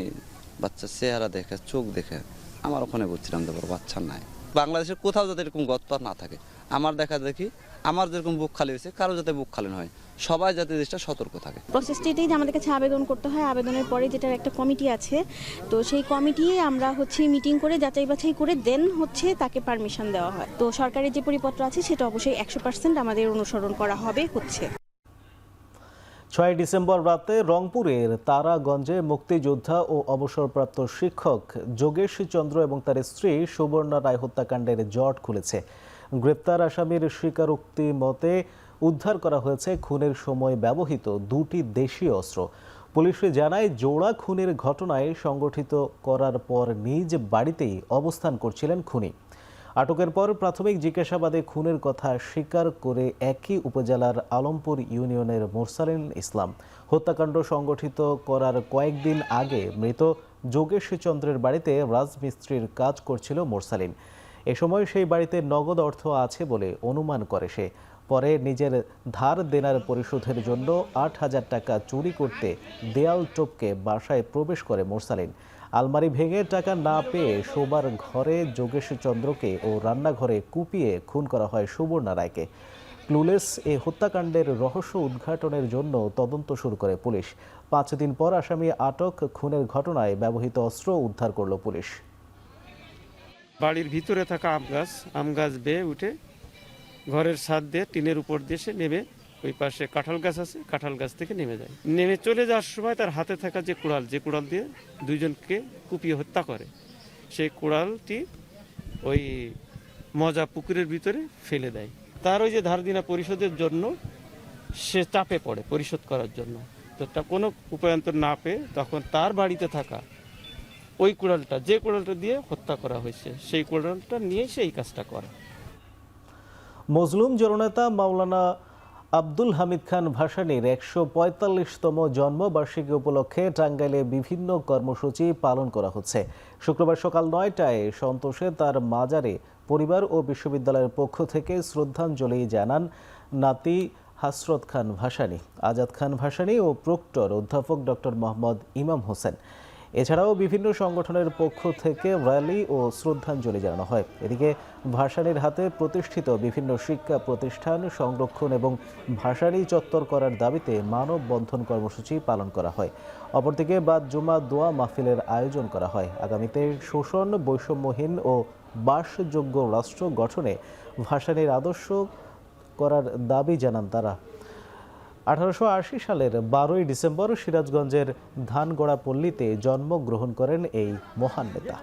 [SPEAKER 3] বাচ্চার চেহারা দেখে, চোখ দেখে আমার ওখানে বুঝছিলাম যে বাচ্চা নাই। বাংলাদেশের কোথাও যাতে এরকম গর্ত না থাকে, আমার দেখা দেখি আমার যেরকম বুক খালি হয়েছে কারো যাতে বুক খালি হয়, সবাই যাতে দেশটা সতর্ক থাকে।
[SPEAKER 22] প্রসেসটিতেই আমাদের কাছে আবেদন করতে হয়। আবেদনের পরে যেটার একটা কমিটি আছে, তো সেই কমিটি আমরা মিটিং করে যাচাই বাছাই করে দেন তাকে পারমিশন দেওয়া হয়। তো সরকারের যে পরিপত্র আছে সেটা অবশ্যই 100% আমাদের অনুসরণ করা হবে।
[SPEAKER 1] 6 ডিসেম্বর রাতে রংপুরের তারাগঞ্জে মুক্তিযোদ্ধা ও অবসরপ্রাপ্ত শিক্ষক যোগেশ চন্দ্র এবং তার স্ত্রী সুবর্ণা রায় হত্যাকাণ্ডের জট খুলেছে। গ্রেপ্তার আসামির স্বীকারোক্তি মতে উদ্ধার করা হয়েছে খুনের সময় ব্যবহৃত 2টি দেশীয় অস্ত্র। পুলিশ জানায়, জোড়া খুনের ঘটনায় সংগঠিত করার পর নিজ বাড়িতেই অবস্থান করছিলেন খুনি। আটকের পর প্রাথমিক জিজ্ঞাসাবাদে খুনের কথা স্বীকার করে একই উপজেলার আলমপুর ইউনিয়নের মোরসালিন ইসলাম। হত্যাকাণ্ড সংগঠিত করার কয়েকদিন আগে মৃত যোগেশ চন্দ্রের বাড়িতে রাজমিস্ত্রির কাজ করছিল মোরসালিন। এ সময় সেই বাড়িতে নগদ অর্থ আছে বলে অনুমান করে সে। পরে নিজের ধার দেনার পরিশোধের জন্য 8,000 টাকা চুরি করতে দেয়াল টপকে বাসায় প্রবেশ করে মোরসালিন। আলমারি ভেঙে টাকা না পেয়ে শোবার ঘরে যোগেশ চন্দ্রকে ও রান্নাঘরে কুপিয়ে খুন করা হয় সুবর্ণা রায়কে। ক্লুলেস এই হত্যাকাণ্ডের রহস্য উদ্ঘাটনের জন্য তদন্ত শুরু করে পুলিশ। 5 দিন পর আসামি আটক, খুনের ঘটনায় ব্যবহৃত অস্ত্র উদ্ধার করল পুলিশ।
[SPEAKER 4] বাড়ির ভিতরে থাকা আম গাছ বেয়ে উঠে ঘরের ছাদ দিয়ে টিনের উপর দিয়ে সে নেমে ওই পাশে কাঁঠাল গাছ আছে, কাঁঠাল গাছ থেকে নেমে যায়। নেমে চলে যাওয়ার সময় তার হাতে থাকা যে কুড়াল দিয়ে দুইজনকে কুপিয়ে হত্যা করে, সেই কুড়ালটি ওই মজা পুকুরের ভিতরে ফেলে দেয়। তার ওই যে ধার দেনা পরিশোধের জন্য সে চাপে পড়ে পরিশোধ করার জন্য, তো তা কোনো উপায়ন্তর না পেয়ে তখন তার বাড়িতে থাকা ওই কুড়ালটা, যে কুড়ালটা দিয়ে হত্যা করা হয়েছে, সেই কুড়ালটা নিয়ে সেই কাজটা করে।
[SPEAKER 1] মজলুম জননেতা মাওলানা আব্দুল হামিদ খান ভাসানীর 145তম জন্মবার্ষিকী উপলক্ষে টাঙ্গাইলে বিভিন্ন কর্মসূচি পালন করা হচ্ছে। শুক্রবার সকাল 9টায় সন্তোষে তার মাজারে পরিবার ও বিশ্ববিদ্যালয়ের পক্ষ থেকে শ্রদ্ধাঞ্জলি জানান নাতি হাসরত খান ভাসানী, আজাদ খান ভাসানী ও প্রক্টর অধ্যাপক ডক্টর মোহাম্মদ ইমাম হোসেন। এছাড়াও বিভিন্ন সংগঠনের পক্ষ থেকে র্যালি ও শ্রদ্ধাঞ্জলি জানানো হয়। এদিকে ভাসানীর হাতে প্রতিষ্ঠিত বিভিন্ন শিক্ষা প্রতিষ্ঠান সংরক্ষণ এবং ভাসানী চত্বর করার দাবিতে মানববন্ধন কর্মসূচি পালন করা হয়। অপরদিকে বাদ জুমা দোয়া মাহফিলের আয়োজন করা হয়। আগামীতে শোষণ, বৈষম্যহীন ও বাসযোগ্য রাষ্ট্র গঠনে ভাসানীর আদর্শ করার দাবি জানান তারা। 1880 সালের 12ই ডিসেম্বর সিরাজগঞ্জের ধানগড়া পল্লীতে জন্মগ্রহণ করেন এই মহান নেতা।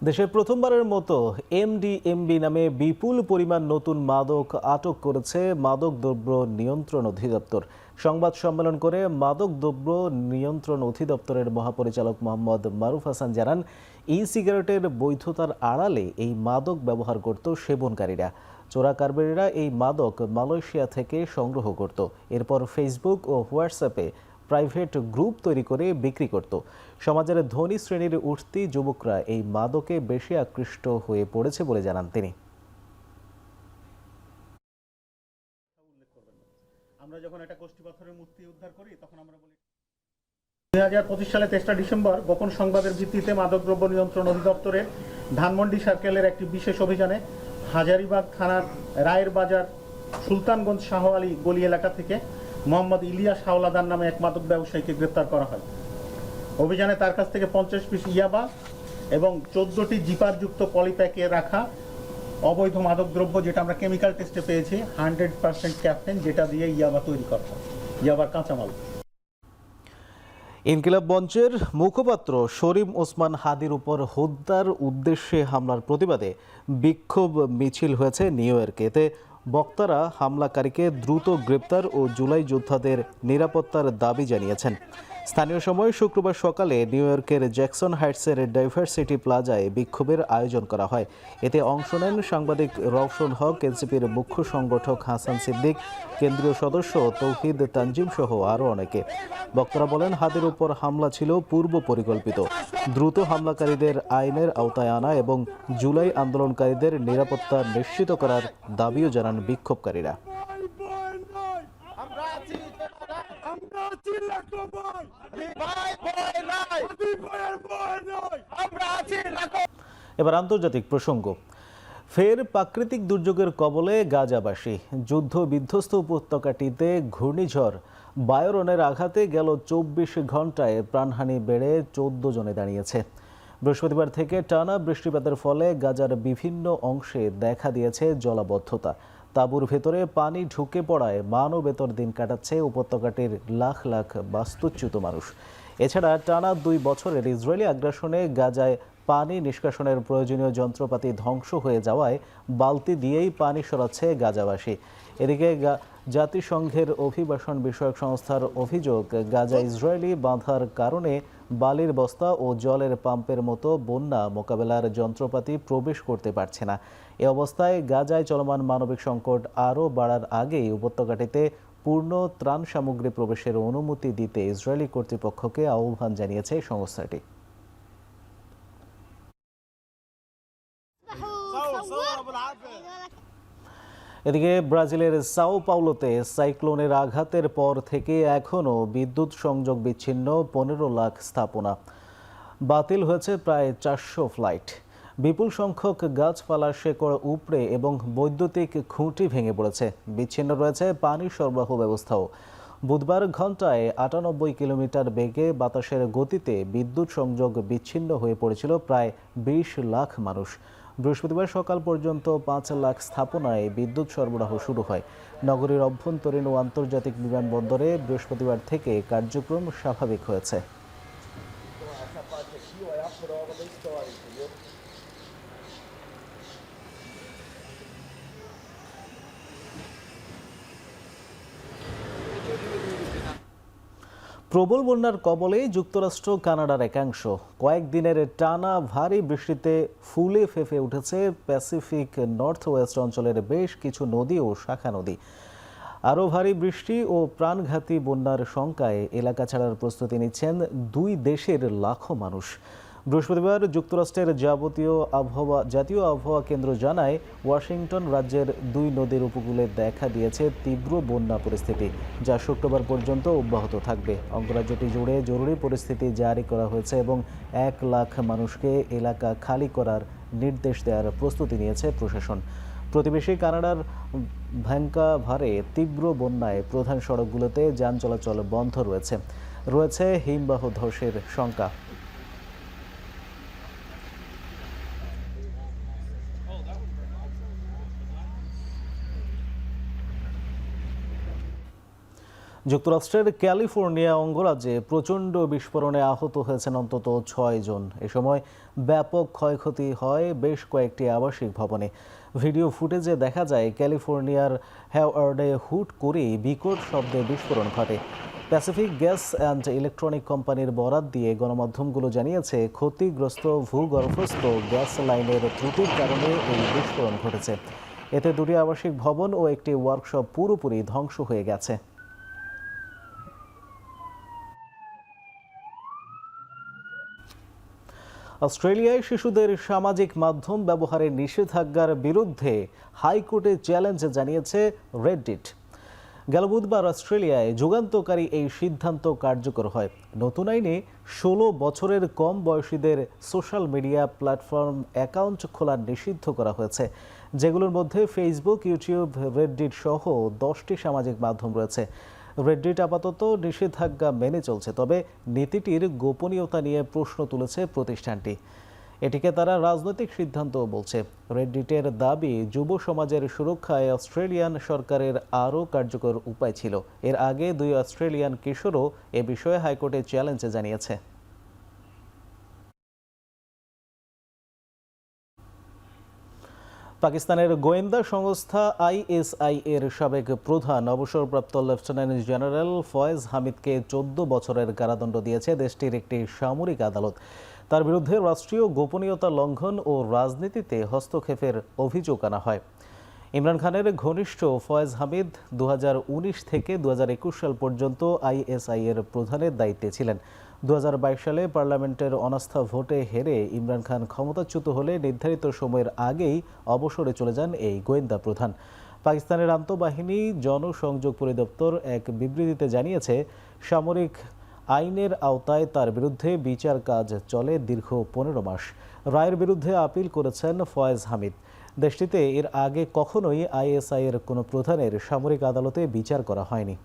[SPEAKER 1] দেশে প্রথমবারের মতো MDMB নামে বিপুল পরিমাণ নতুন মাদক আটক করেছে মাদক দ্রব্য নিয়ন্ত্রণ অধিদপ্তর। সংবাদ সম্মেলন করে মাদক দ্রব্য নিয়ন্ত্রণ অধিদপ্তরের মহাপরিচালক মোহাম্মদ মারুফ হাসান জানান, সিগারেটের বৈধতার আড়ালে এই মাদক ব্যবহার করত সেবনকারীরা। চোরা কারবারিরা এই মাদক মালয়েশিয়া থেকে সংগ্রহ করত, এরপর ফেসবুক ও হোয়াটসঅ্যাপে প্রাইভেট গ্রুপ তৈরি করে বিক্রি করত। সমাজের ধনী শ্রেণীর উঠতি যুবকরা এই মাদকে বেশি আকৃষ্ট হয়ে পড়েছে বলে জানান তিনি।
[SPEAKER 5] আমরা যখন একটা গোষ্ঠী পাথরের মূর্তি উদ্ধার করি তখন আমরা বলি 2025 সালে 23 ডিসেম্বর গোপন সংবাদের ভিত্তিতে মাদকদ্রব্য নিয়ন্ত্রণ অধিদপ্তরের ধানমন্ডি সার্কেলের একটি বিশেষ অভিযানে হাজারীবাগ থানার রায়ের বাজার সুলতানগঞ্জ শাহ আলী গলি এলাকা থেকে মোহাম্মদ ইলিয়াস হাওলাদার নামে এক মাদক ব্যবসায়ীকে গ্রেপ্তার করা হয়। অভিযানে তার কাছ থেকে 50 পিস ইয়াবা এবং 14টি জিপারযুক্ত পলিপ্যাকে রাখা অবৈধ মাদক দ্রব্য, যেটা আমরা কেমিক্যাল টেস্টে পেয়েছি 100% ক্যাপ্টেন, যেটা দিয়ে ইয়াবা তৈরি করা হয়, ইয়াবার কাঁচামাল।
[SPEAKER 1] ইনকিলাব মঞ্চের মুখপাত্র শরীম ওসমান হাদির উপর হত্যার উদ্দেশ্যে হামলার প্রতিবাদে বিক্ষোভ মিছিল হয়েছে নিউ ইয়র্কে। এতে বক্তারা হামলাকারীকে দ্রুত গ্রেপ্তার ও জুলাই যোদ্ধাদের নিরাপত্তার দাবি জানিয়েছেন। স্থানীয় সময় শুক্রবার সকালে নিউ ইয়র্কের জ্যাকসন হাইটসের ডাইভার্সিটি প্লাজায় বিক্ষোভের আয়োজন করা হয়। এতে অংশ নেন সাংবাদিক রওশন হক, এনসিপির মুখ্য সংগঠক হাসান সিদ্দিক, কেন্দ্রীয় সদস্য তৌহিদ তানজিম সহ আরও অনেকে। বক্তারা বলেন, হাদির উপর হামলা ছিল পূর্ব পরিকল্পিত। দ্রুত হামলাকারীদের আইনের আওতায় আনা এবং জুলাই আন্দোলনকারীদের নিরাপত্তা নিশ্চিত করার দাবিও জানান বিক্ষোভকারীরা। এবার আন্তর্জাতিক প্রসঙ্গ। ফের প্রাকৃতিক দুর্যোগের কবলে গাজাবাসী। যুদ্ধ বিধ্বস্ত উপত্যকাটিতে ঘূর্ণিঝড় বায়রনের আঘাতে গেল 24 ঘন্টায় প্রাণহানি বেড়ে 14 জনে দাঁড়িয়েছে। বৃহস্পতিবার থেকে টানা বৃষ্টিপাতের ফলে গাজার বিভিন্ন অংশে দেখা দিয়েছে জলাবদ্ধতা। তাঁবুর ভেতরে পানি ঢুকে পড়ায় মানবেতর দিন কাটাচ্ছে উপত্যকাটির লাখ লাখ বাস্তুচ্যুত মানুষ। এছাড়া টানা 2 বছরের ইসরায়েলি আগ্রাসনে গাজায় পানি নিষ্কাশনের প্রয়োজনীয় যন্ত্রপাতি ধ্বংস হয়ে যাওয়ায় বালতি দিয়েই পানি সরাচ্ছে গাজাবাসী। এদিকে জাতিসংঘের অভিবাসন বিষয়ক সংস্থার অভিযোগ, গাজা ইসরায়েলি বাঁধার কারণে বালির বস্তা ও জলের পাম্পের মতো বন্যা মোকাবেলার যন্ত্রপাতি প্রবেশ করতে পারছে না। এ অবস্থায় গাজায় চলমান মানবিক সংকট আরও বাড়ার আগেই উপত্যকাটিতে পূর্ণ ত্রাণ সামগ্রী প্রবেশের অনুমতি দিতে ইসরায়েলি কর্তৃপক্ষকে আহ্বান জানিয়েছে সংস্থাটি। এদিকে ব্রাজিলের সাও পাউলোতে সাইক্লোনের আঘাতের পর থেকে এখনও বিদ্যুৎ সংযোগ বিচ্ছিন্ন 15 লাখ স্থাপনা। বাতিল হয়েছে প্রায় 400 ফ্লাইট। বিপুল সংখ্যক গাছপালা শেকড় উপড়ে এবং বৈদ্যুতিক খুঁটি ভেঙে পড়েছে। বিচ্ছিন্ন রয়েছে পানি সরবরাহ ব্যবস্থাও। বুধবার ঘন্টায় 98 কিলোমিটার বেগে বাতাসের গতিতে বিদ্যুৎ সংযোগ বিচ্ছিন্ন হয়ে পড়েছিল প্রায় 20 লাখ মানুষ। বৃহস্পতিবার সকাল পর্যন্ত 5 লাখ স্থাপনায় বিদ্যুৎ সরবরাহ শুরু হয়। নগরীর অভ্যন্তরীণ ও আন্তর্জাতিক বিমানবন্দরে বৃহস্পতিবার থেকে কার্যক্রম স্বাভাবিক হয়েছে। প্রবল বন্যার কবলে যুক্তরাষ্ট্র কানাডার একাংশ। কয়েকদিনের টানা ভারী বৃষ্টিতে ফুলে ফেঁপে উঠেছে প্যাসিফিক নর্থ ওয়েস্ট অঞ্চলের বেশ কিছু নদী ও শাখা নদী। আরও ভারী বৃষ্টি ও প্রাণঘাতী বন্যার শঙ্কায় এলাকা ছাড়ার প্রস্তুতি নিচ্ছেন দুই দেশের লাখো মানুষ। বৃহস্পতিবার যুক্তরাষ্ট্রের জাতীয় আবহাওয়া কেন্দ্র জানায়, ওয়াশিংটন রাজ্যের দুই নদীর উপকূলে দেখা দিয়েছে তীব্র বন্যা পরিস্থিতি, যা শুক্রবার পর্যন্ত অব্যাহত থাকবে। অঙ্গরাজ্যটি জুড়ে জরুরি পরিস্থিতি জারি করা হয়েছে এবং 1 লাখ মানুষকে এলাকা খালি করার নির্দেশ দেওয়ার প্রস্তুতি নিয়েছে প্রশাসন। প্রতিবেশী কানাডার ভ্যাঙ্কুভারে তীব্র বন্যায় প্রধান সড়কগুলোতে যান চলাচল বন্ধ রয়েছে হিমবাহ ধসের শঙ্কা। যুক্তরাষ্ট্রের ক্যালিফোর্নিয়া অঙ্গরাজ্যে প্রচণ্ড বিস্ফোরণে আহত হয়েছেন অন্তত 6 জন। এ সময় ব্যাপক ক্ষয়ক্ষতি হয় বেশ কয়েকটি আবাসিক ভবনে। ভিডিও ফুটেজে দেখা যায় ক্যালিফোর্নিয়ার হ্যাওয়ার্ডে হুট করেই বিকট শব্দে বিস্ফোরণ ঘটে। প্যাসিফিক গ্যাস অ্যান্ড ইলেকট্রনিক কোম্পানির বরাত দিয়ে গণমাধ্যমগুলো জানিয়েছে, ক্ষতিগ্রস্ত ভূগর্ভস্থ গ্যাস লাইনের ত্রুটির কারণে এই বিস্ফোরণ ঘটেছে। এতে 2টি আবাসিক ভবন ও একটি ওয়ার্কশপ পুরোপুরি ধ্বংস হয়ে গেছে। অস্ট্রেলিয়ায় শিশুদের সামাজিক মাধ্যম ব্যবহারের নিষেধাজ্ঞার বিরুদ্ধে হাইকোর্টে চ্যালেঞ্জ জানিয়েছে রেডিট। গেল বুধবার অস্ট্রেলিয়ায় যুগান্তকারী এই সিদ্ধান্ত কার্যকর হয়। নতুন আইনে 16 বছরের কম বয়সীদের সোশ্যাল মিডিয়া প্ল্যাটফর্ম অ্যাকাউন্ট খোলা নিষিদ্ধ করা হয়েছে, যেগুলোর মধ্যে ফেসবুক, ইউটিউব, রেডিট সহ 10টি সামাজিক মাধ্যম রয়েছে। রেডিট আপাতত নিষেধাজ্ঞা মেনে চলছে, তবে নীতিটির গোপনীয়তা নিয়ে প্রশ্ন তুলেছে প্রতিষ্ঠানটি। এটিকে তারা রাজনৈতিক সিদ্ধান্ত বলছে। রেডিটের দাবি, যুব সমাজের সুরক্ষায় অস্ট্রেলিয়ান সরকারের আরও কার্যকর উপায় ছিল। এর আগে 2 অস্ট্রেলিয়ান কিশোরও এ বিষয়ে হাইকোর্টে চ্যালেঞ্জ জানিয়েছে। পাকিস্তানের গোয়েন্দা সংস্থা ISI এর সাবেক প্রধান অবসরপ্রাপ্ত লেফটেন্যান্ট জেনারেল ফয়েজ হামিদকে 14 বছরের কারাদণ্ড দিয়েছে দেশটির একটি সামরিক আদালত। তার বিরুদ্ধে রাষ্ট্রীয় গোপনীয়তা লঙ্ঘন ও রাজনীতিতে হস্তক্ষেপের অভিযোগ আনা হয়। ইমরান খানের ঘনিষ্ঠ ফয়েজ হামিদ 2019 থেকে 2021 সাল পর্যন্ত ISI এর প্রধানের দায়িত্বে ছিলেন। 2022 সালে পার্লামেন্টের অনাস্থা ভোটে হেরে ইমরান খান ক্ষমতাচ্যুত হলে নির্ধারিত সময়ের আগেই অবসরে চলে যান এই গোয়েন্দা প্রধান। পাকিস্তানের আন্তঃবাহিনী জনসংযোগ পরিদপ্তর এক বিবৃতিতে জানিয়েছে, সামরিক আইনের আওতায় তার বিরুদ্ধে বিচার কাজ চলে দীর্ঘ 15 মাস। রায়ের বিরুদ্ধে আপিল করেছেন ফয়েজ হামিদ। দেশটিতে এর আগে কখনোই ISI এর কোনো প্রধানের সামরিক আদালতে বিচার করা হয়নি।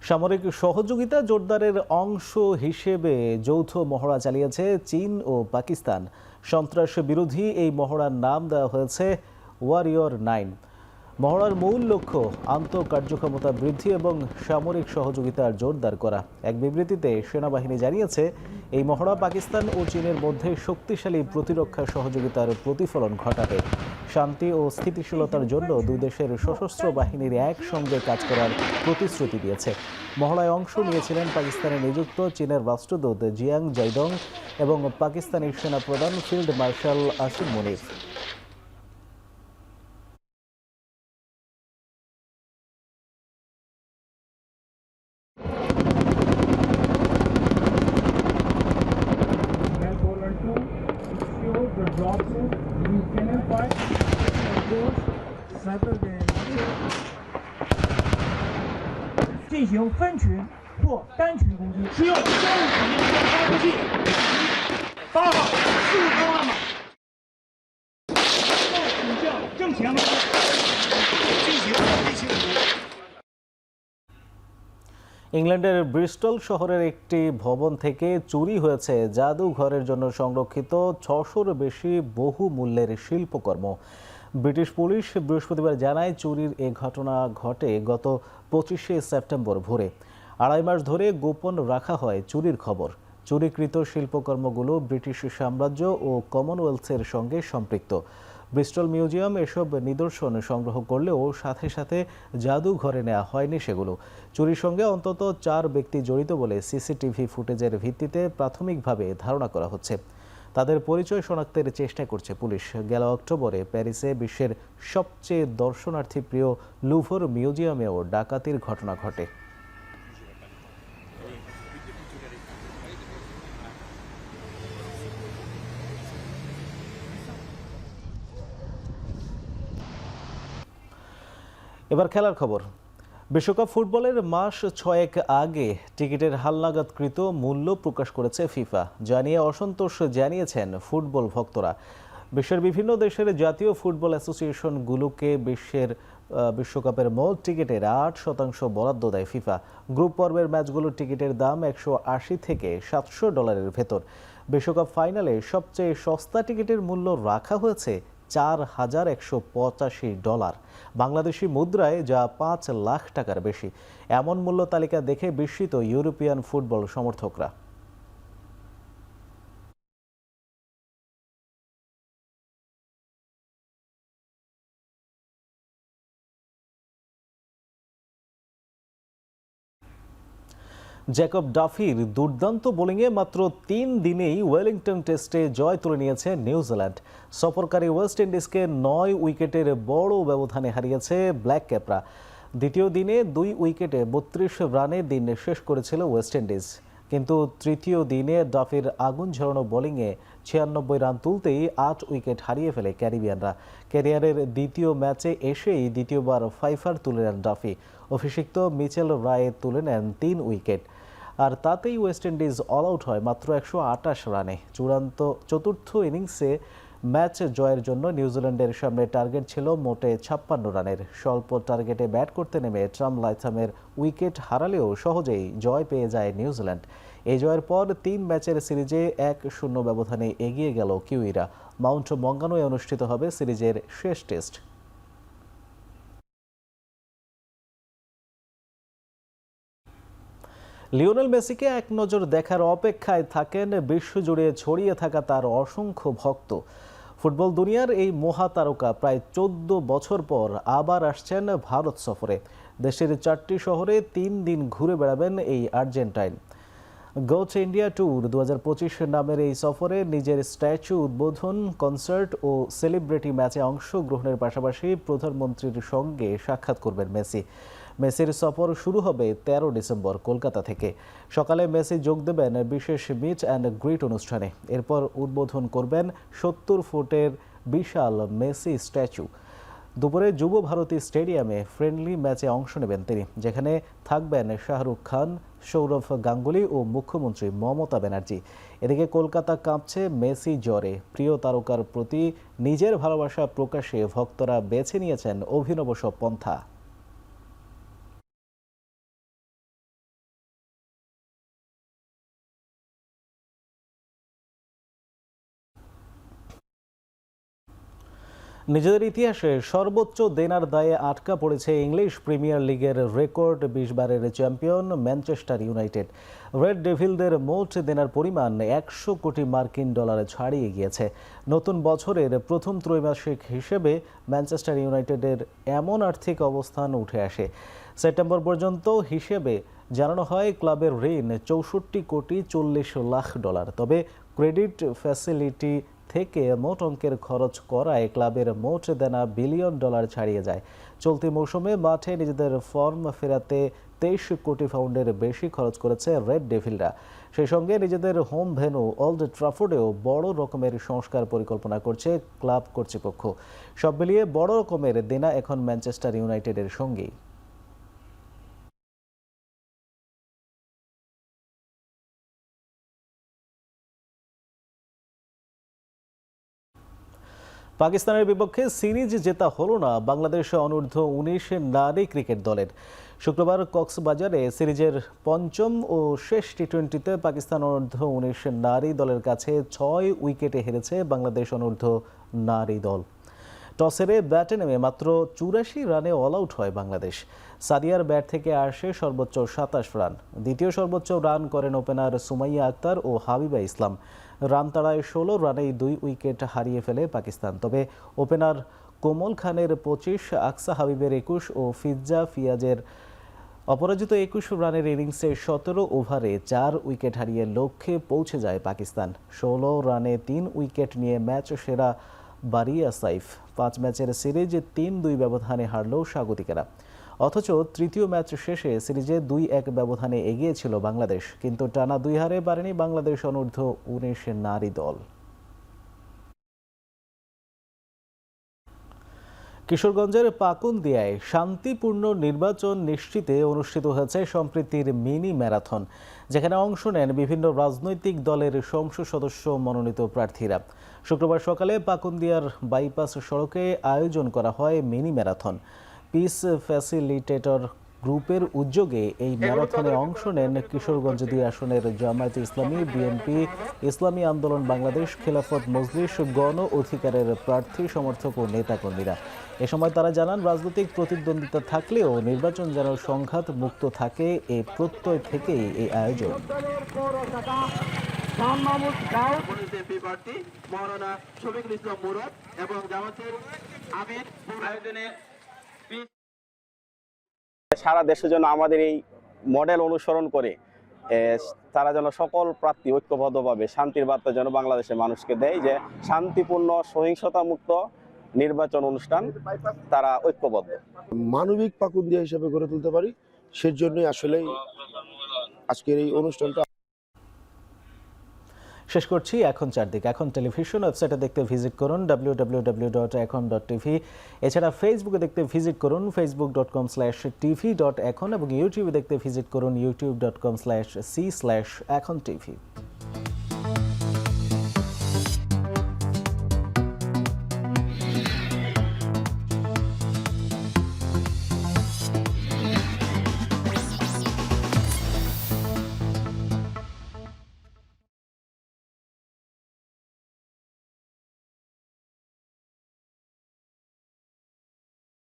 [SPEAKER 1] সামরিক সহযোগিতা জোরদারের অংশ হিসেবে যৌথ মহড়া চালিয়েছে চীন ও পাকিস্তান। সন্ত্রাস বিরোধী এই মহড়ার নাম দেওয়া হয়েছে ওয়ারিয়র 9। মহড়ার মূল লক্ষ্য আন্তঃকার্যক্ষমতা বৃদ্ধি এবং সামরিক সহযোগিতার জোরদার করা। এক বিবৃতিতে সেনাবাহিনী জানিয়েছে, এই মহড়া পাকিস্তান ও চীনের মধ্যে শক্তিশালী প্রতিরক্ষা সহযোগিতার প্রতিফলন ঘটাবে। শান্তি ও স্থিতিশীলতার জন্য দুই দেশের সশস্ত্র বাহিনীর একসঙ্গে কাজ করার প্রতিশ্রুতি দিয়েছে। মহড়ায় অংশ নিয়েছিলেন পাকিস্তানে নিযুক্ত চীনের রাষ্ট্রদূত জিয়াং জাইডং এবং পাকিস্তানি সেনাপ্রধান ফিল্ড মার্শাল আসিম মুনিফ।
[SPEAKER 7] 行分群或单群攻击，使用生物反应爆发武器。8号4方案码，主将正前方进行飞行。
[SPEAKER 1] ইংল্যান্ডের ব্রিস্টল শহরের একটি ভবন থেকে চুরি হয়েছে জাদুঘরের জন্য সংরক্ষিত 600-র বেশি বহুমূল্যের শিল্পকর্ম। ব্রিটিশ পুলিশ বৃহস্পতিবার জানায় চুরির এ ঘটনা ঘটে গত 25শে সেপ্টেম্বর ভোরে। 2.5 মাস ধরে গোপন রাখা হয় চুরির খবর। চুরিকৃত শিল্পকর্মগুলো ব্রিটিশ সাম্রাজ্য ও কমনওয়েলথের সঙ্গে সম্পৃক্ত। ব্রিস্টল মিউজিয়াম এসব নিদর্শন সংগ্রহ করলেও সাথে সাথে জাদুঘরে নেওয়া হয়নি সেগুলো। চুরির সঙ্গে অন্তত 4 ব্যক্তি জড়িত বলে সিসিটিভি ফুটেজের ভিত্তিতে প্রাথমিকভাবে ধারণা করা হচ্ছে। তাদের পরিচয় শনাক্তের চেষ্টা করছে পুলিশ। গেল অক্টোবরে প্যারিসে বিশ্বের সবচেয়ে দর্শনার্থী প্রিয় লুভর মিউজিয়ামেও ডাকাতির ঘটনা ঘটে। এবার খেলার খবর। বিশ্বকাপ ফুটবলের মাস 6 আগে টিকিটের হালনাগাদকৃত মূল্য প্রকাশ করেছে ফিফা। জানিয়ে অসন্তোষ জানিয়েছেন ফুটবল ভক্তরা। বিশ্বের বিভিন্ন দেশের জাতীয় ফুটবল অ্যাসোসিয়েশনগুলোকে বিশ্বকাপের মোট টিকিটের 8% বরাদ্দ দেয় ফিফা। গ্রুপ পর্বের ম্যাচগুলোর টিকিটের দাম $180 থেকে $700 ভেতর। বিশ্বকাপ ফাইনালে সবচেয়ে সস্তা টিকিটের মূল্য রাখা হয়েছে $4,185, বাংলাদেশি মুদ্রায় যা 5 লাখ টাকার বেশি। এমন মূল্য তালিকা দেখে বিস্মিত ইউরোপিয়ান ফুটবল সমর্থকরা। জ্যাকব ডাফির দুর্দান্ত বোলিংয়ে মাত্র 3 দিনেই ওয়েলিংটন টেস্টে জয় তুলে নিয়েছে নিউজিল্যান্ড। সফরকারী ওয়েস্ট ইন্ডিজকে 9 উইকেটের বড় ব্যবধানে হারিয়েছে ব্ল্যাক ক্যাপরা। দ্বিতীয় দিনে 2 উইকেটে 32 রানে দিন শেষ করেছিল ওয়েস্ট ইন্ডিজ। কিন্তু তৃতীয় দিনে ডাফির আগুন ঝরানো বোলিংয়ে 96 রান তুলতেই 8 উইকেট হারিয়ে ফেলে ক্যারিবিয়ানরা। ক্যারিয়ারের দ্বিতীয় ম্যাচে এসেই দ্বিতীয়বার ফাইফার তুলে নেন ডাফি। অভিষিক্ত মিচেল রায় তুলে নেন 3 উইকেট। আর তাতেই ওয়েস্ট ইন্ডিজ অল আউট হয় মাত্র 128 রানে। চতুর্থ ইনিংসে ম্যাচ জয়ের জন্য নিউজিল্যান্ডের সামনে টার্গেট ছিল মোটে 56 রানের। স্বল্প টার্গেটে ব্যাট করতে নেমে ট্রাম লাইথামের উইকেট হারালেও সহজেই জয় পেয়ে যায় নিউজিল্যান্ড। এই জয়ের পর 3 ম্যাচের সিরিজে 1-0 ব্যবধানে এগিয়ে গেল কিউইরা। মাউন্ট মঙ্গানোয় অনুষ্ঠিত হবে সিরিজের শেষ টেস্ট। লিওনেল মেসিকে এক নজর দেখার অপেক্ষায় থাকেন বিশ্বজুড়ে ছড়িয়ে থাকা তার অসংখ্য ভক্ত। ফুটবল দুনিয়ার এই মহাতারকা প্রায় 14 বছর পর আবার আসছেন ভারত সফরে। দেশের 4টি শহরে 3 দিন ঘুরে বেড়াবেন এই Argentine. Go to India tour 2025 নামের এই সফরে নিজের স্ট্যাচু উদ্বোধন, কনসার্ট ও সেলিব্রিটি ম্যাচে অংশগ্রহণের পাশাপাশি প্রধানমন্ত্রীর সঙ্গে সাক্ষাৎ করবেন মেসি। মেসির সফর শুরু হবে 13 ডিসেম্বর কলকাতা থেকে। সকালে মেসি যোগ দেবেন বিশেষ মিট অ্যান্ড গ্রিট অনুষ্ঠানে। এরপর উদ্বোধন করবেন 70 ফুটের বিশাল মেসি স্ট্যাচু। দুপুরে যুব ভারতী স্টেডিয়ামে ফ্রেন্ডলি ম্যাচে অংশ নেবেন তিনি, যেখানে থাকবেন শাহরুখ খান, সৌরভ গাঙ্গুলি ও মুখ্যমন্ত্রী মমতা ব্যানার্জি। এদিকে কলকাতা কাঁপছে মেসি জ্বরে। প্রিয় তারকার প্রতি নিজের ভালোবাসা প্রকাশে ভক্তরা বেছে নিয়েছেন অভিনব সব পন্থা। নিজেদের ইতিহাসে সর্বোচ্চ দেনার দায়ে আটকা পড়েছে ইংলিশ প্রিমিয়ার লিগের রেকর্ড 20 বারের চ্যাম্পিয়ন ম্যানচেস্টার ইউনাইটেড। রেড ডেভিলদের মোট দেনার পরিমাণ $100 কোটি ছাড়িয়ে গিয়েছে। নতুন বছরের প্রথম ত্রৈমাসিক হিসেবে ম্যানচেস্টার ইউনাইটেডের এমন আর্থিক অবস্থান উঠে আসে। সেপ্টেম্বর পর্যন্ত হিসেবে জানানো হয় ক্লাবের ঋণ $64 কোটি 40 লাখ। তবে ক্রেডিট ফ্যাসিলিটি থেকে মোট অঙ্কের খরচ করায় ক্লাবের মোট দেনা $1 বিলিয়ন ছাড়িয়ে যায়। চলতি মৌসুমে মাঠে নিজেদের ফর্ম ফেরাতে 23 কোটি পাউন্ডের বেশি খরচ করেছে রেড ডেভিলরা। সেই সঙ্গে নিজেদের হোম ভেন্যু ওল্ড ট্রাফোর্ডেও বড় রকমের সংস্কার পরিকল্পনা করছে ক্লাব কর্তৃপক্ষ। সব মিলিয়ে বড় রকমের দেনা এখন ম্যানচেস্টার ইউনাইটেডের সঙ্গেই। পাকিস্তানের বিপক্ষে সিরিজ জেতা হলো না বাংলাদেশ অনূর্ধ্ব-19 নারী ক্রিকেট দলের। শুক্রবার কক্সবাজারে সিরিজের পঞ্চম ও শেষ টি-20তে পাকিস্তান অনূর্ধ্ব-19 নারী দলের কাছে 6 উইকেটে হেরেছে বাংলাদেশ অনূর্ধ্ব নারী দল। টস হেরে ব্যাটে নেমে মাত্র 84 রানে অল আউট হয় বাংলাদেশ। সাদিয়ার ব্যাট থেকে আসে সর্বোচ্চ 27 রান। দ্বিতীয় সর্বোচ্চ রান করেন ওপেনার সুমাইয়া আক্তার ও হাবিবা ইসলাম। রান তাড়ায় 16 রানেই 2 উইকেট হারিয়ে ফেলে পাকিস্তান। তবে ওপেনার কোমল খানের 25, আকসা হাবিবের 21 ও ফিজ্জা ফিয়াজের অপরাজিত 21 রানের ইনিংসে 17 ওভারে 4 উইকেট হারিয়ে লক্ষ্যে পৌঁছে যায় পাকিস্তান। 16 রানে 3 উইকেট নিয়ে ম্যাচ সেরা বারিয়া সাইফ। 5 ম্যাচের সিরিজ 3-2 ব্যবধানে হারল স্বাগতিকেরা। অথচ তৃতীয় ম্যাচ শেষে সিরিজে 2-1 ব্যবধানে এগিয়ে ছিল বাংলাদেশ, কিন্তু টানা 2 হারে পারেনি বাংলাদেশ অনূর্ধ্ব-19 নারী দল। কিশোরগঞ্জের পাকুন্দিয়ায় শান্তিপূর্ণ নির্বাচন নিশ্চিতে অনুষ্ঠিত হয়েছে সম্প্রীতির মিনি ম্যারাথন, যেখানে অংশ নেন বিভিন্ন রাজনৈতিক দলের সংসদ সদস্য মনোনীত প্রার্থীরা। শুক্রবার সকালে পাকুন্দিয়ার বাইপাস সড়কে আয়োজন করা হয় মিনি ম্যারাথন। পিস ফ্যাসিলিটেটর গ্রুপের উদ্যোগে এই ম্যারাথনে অংশ নেন কিশোরগঞ্জ 2 আসনের জামায়াতে ইসলামী, বিএনপি, ইসলামী আন্দোলন বাংলাদেশ, খেলাফত মজলিস, গণ অধিকারের প্রার্থী, সমর্থক ও নেতাকর্মীরা। এ সময় তারা জানান, রাজনৈতিক প্রতিদ্বন্দ্বিতা থাকলেও নির্বাচন যেন সংঘাত মুক্ত থাকে, এই প্রত্যয় থেকেই এই আয়োজন।
[SPEAKER 8] সারা দেশের জন্য আমাদের এই মডেল অনুসরণ করে তারা যেন সকল প্রার্থী ঐক্যবদ্ধভাবে শান্তির বার্তা যেন বাংলাদেশের মানুষকে দেয়, যে শান্তিপূর্ণ সহিংসতা মুক্ত নির্বাচন অনুষ্ঠান তারা ঐক্যবদ্ধ।
[SPEAKER 9] মানবিক পাকুন্দিয়া হিসেবে গড়ে তুলতে পারি, সেজন্যই আসলে আজকের এই অনুষ্ঠানটা।
[SPEAKER 1] শেষ করছি এখন চারদিকে। এখন টেলিভিশন ওয়েবসাইটে দেখতে ভিজিট করুন www.ekon.tv। এছাড়া ফেসবুকে দেখতে ভিজিট করুন facebook.com/tv.ekon এবং ইউটিউবে দেখতে ভিজিট করুন youtube.com/c/ekontv।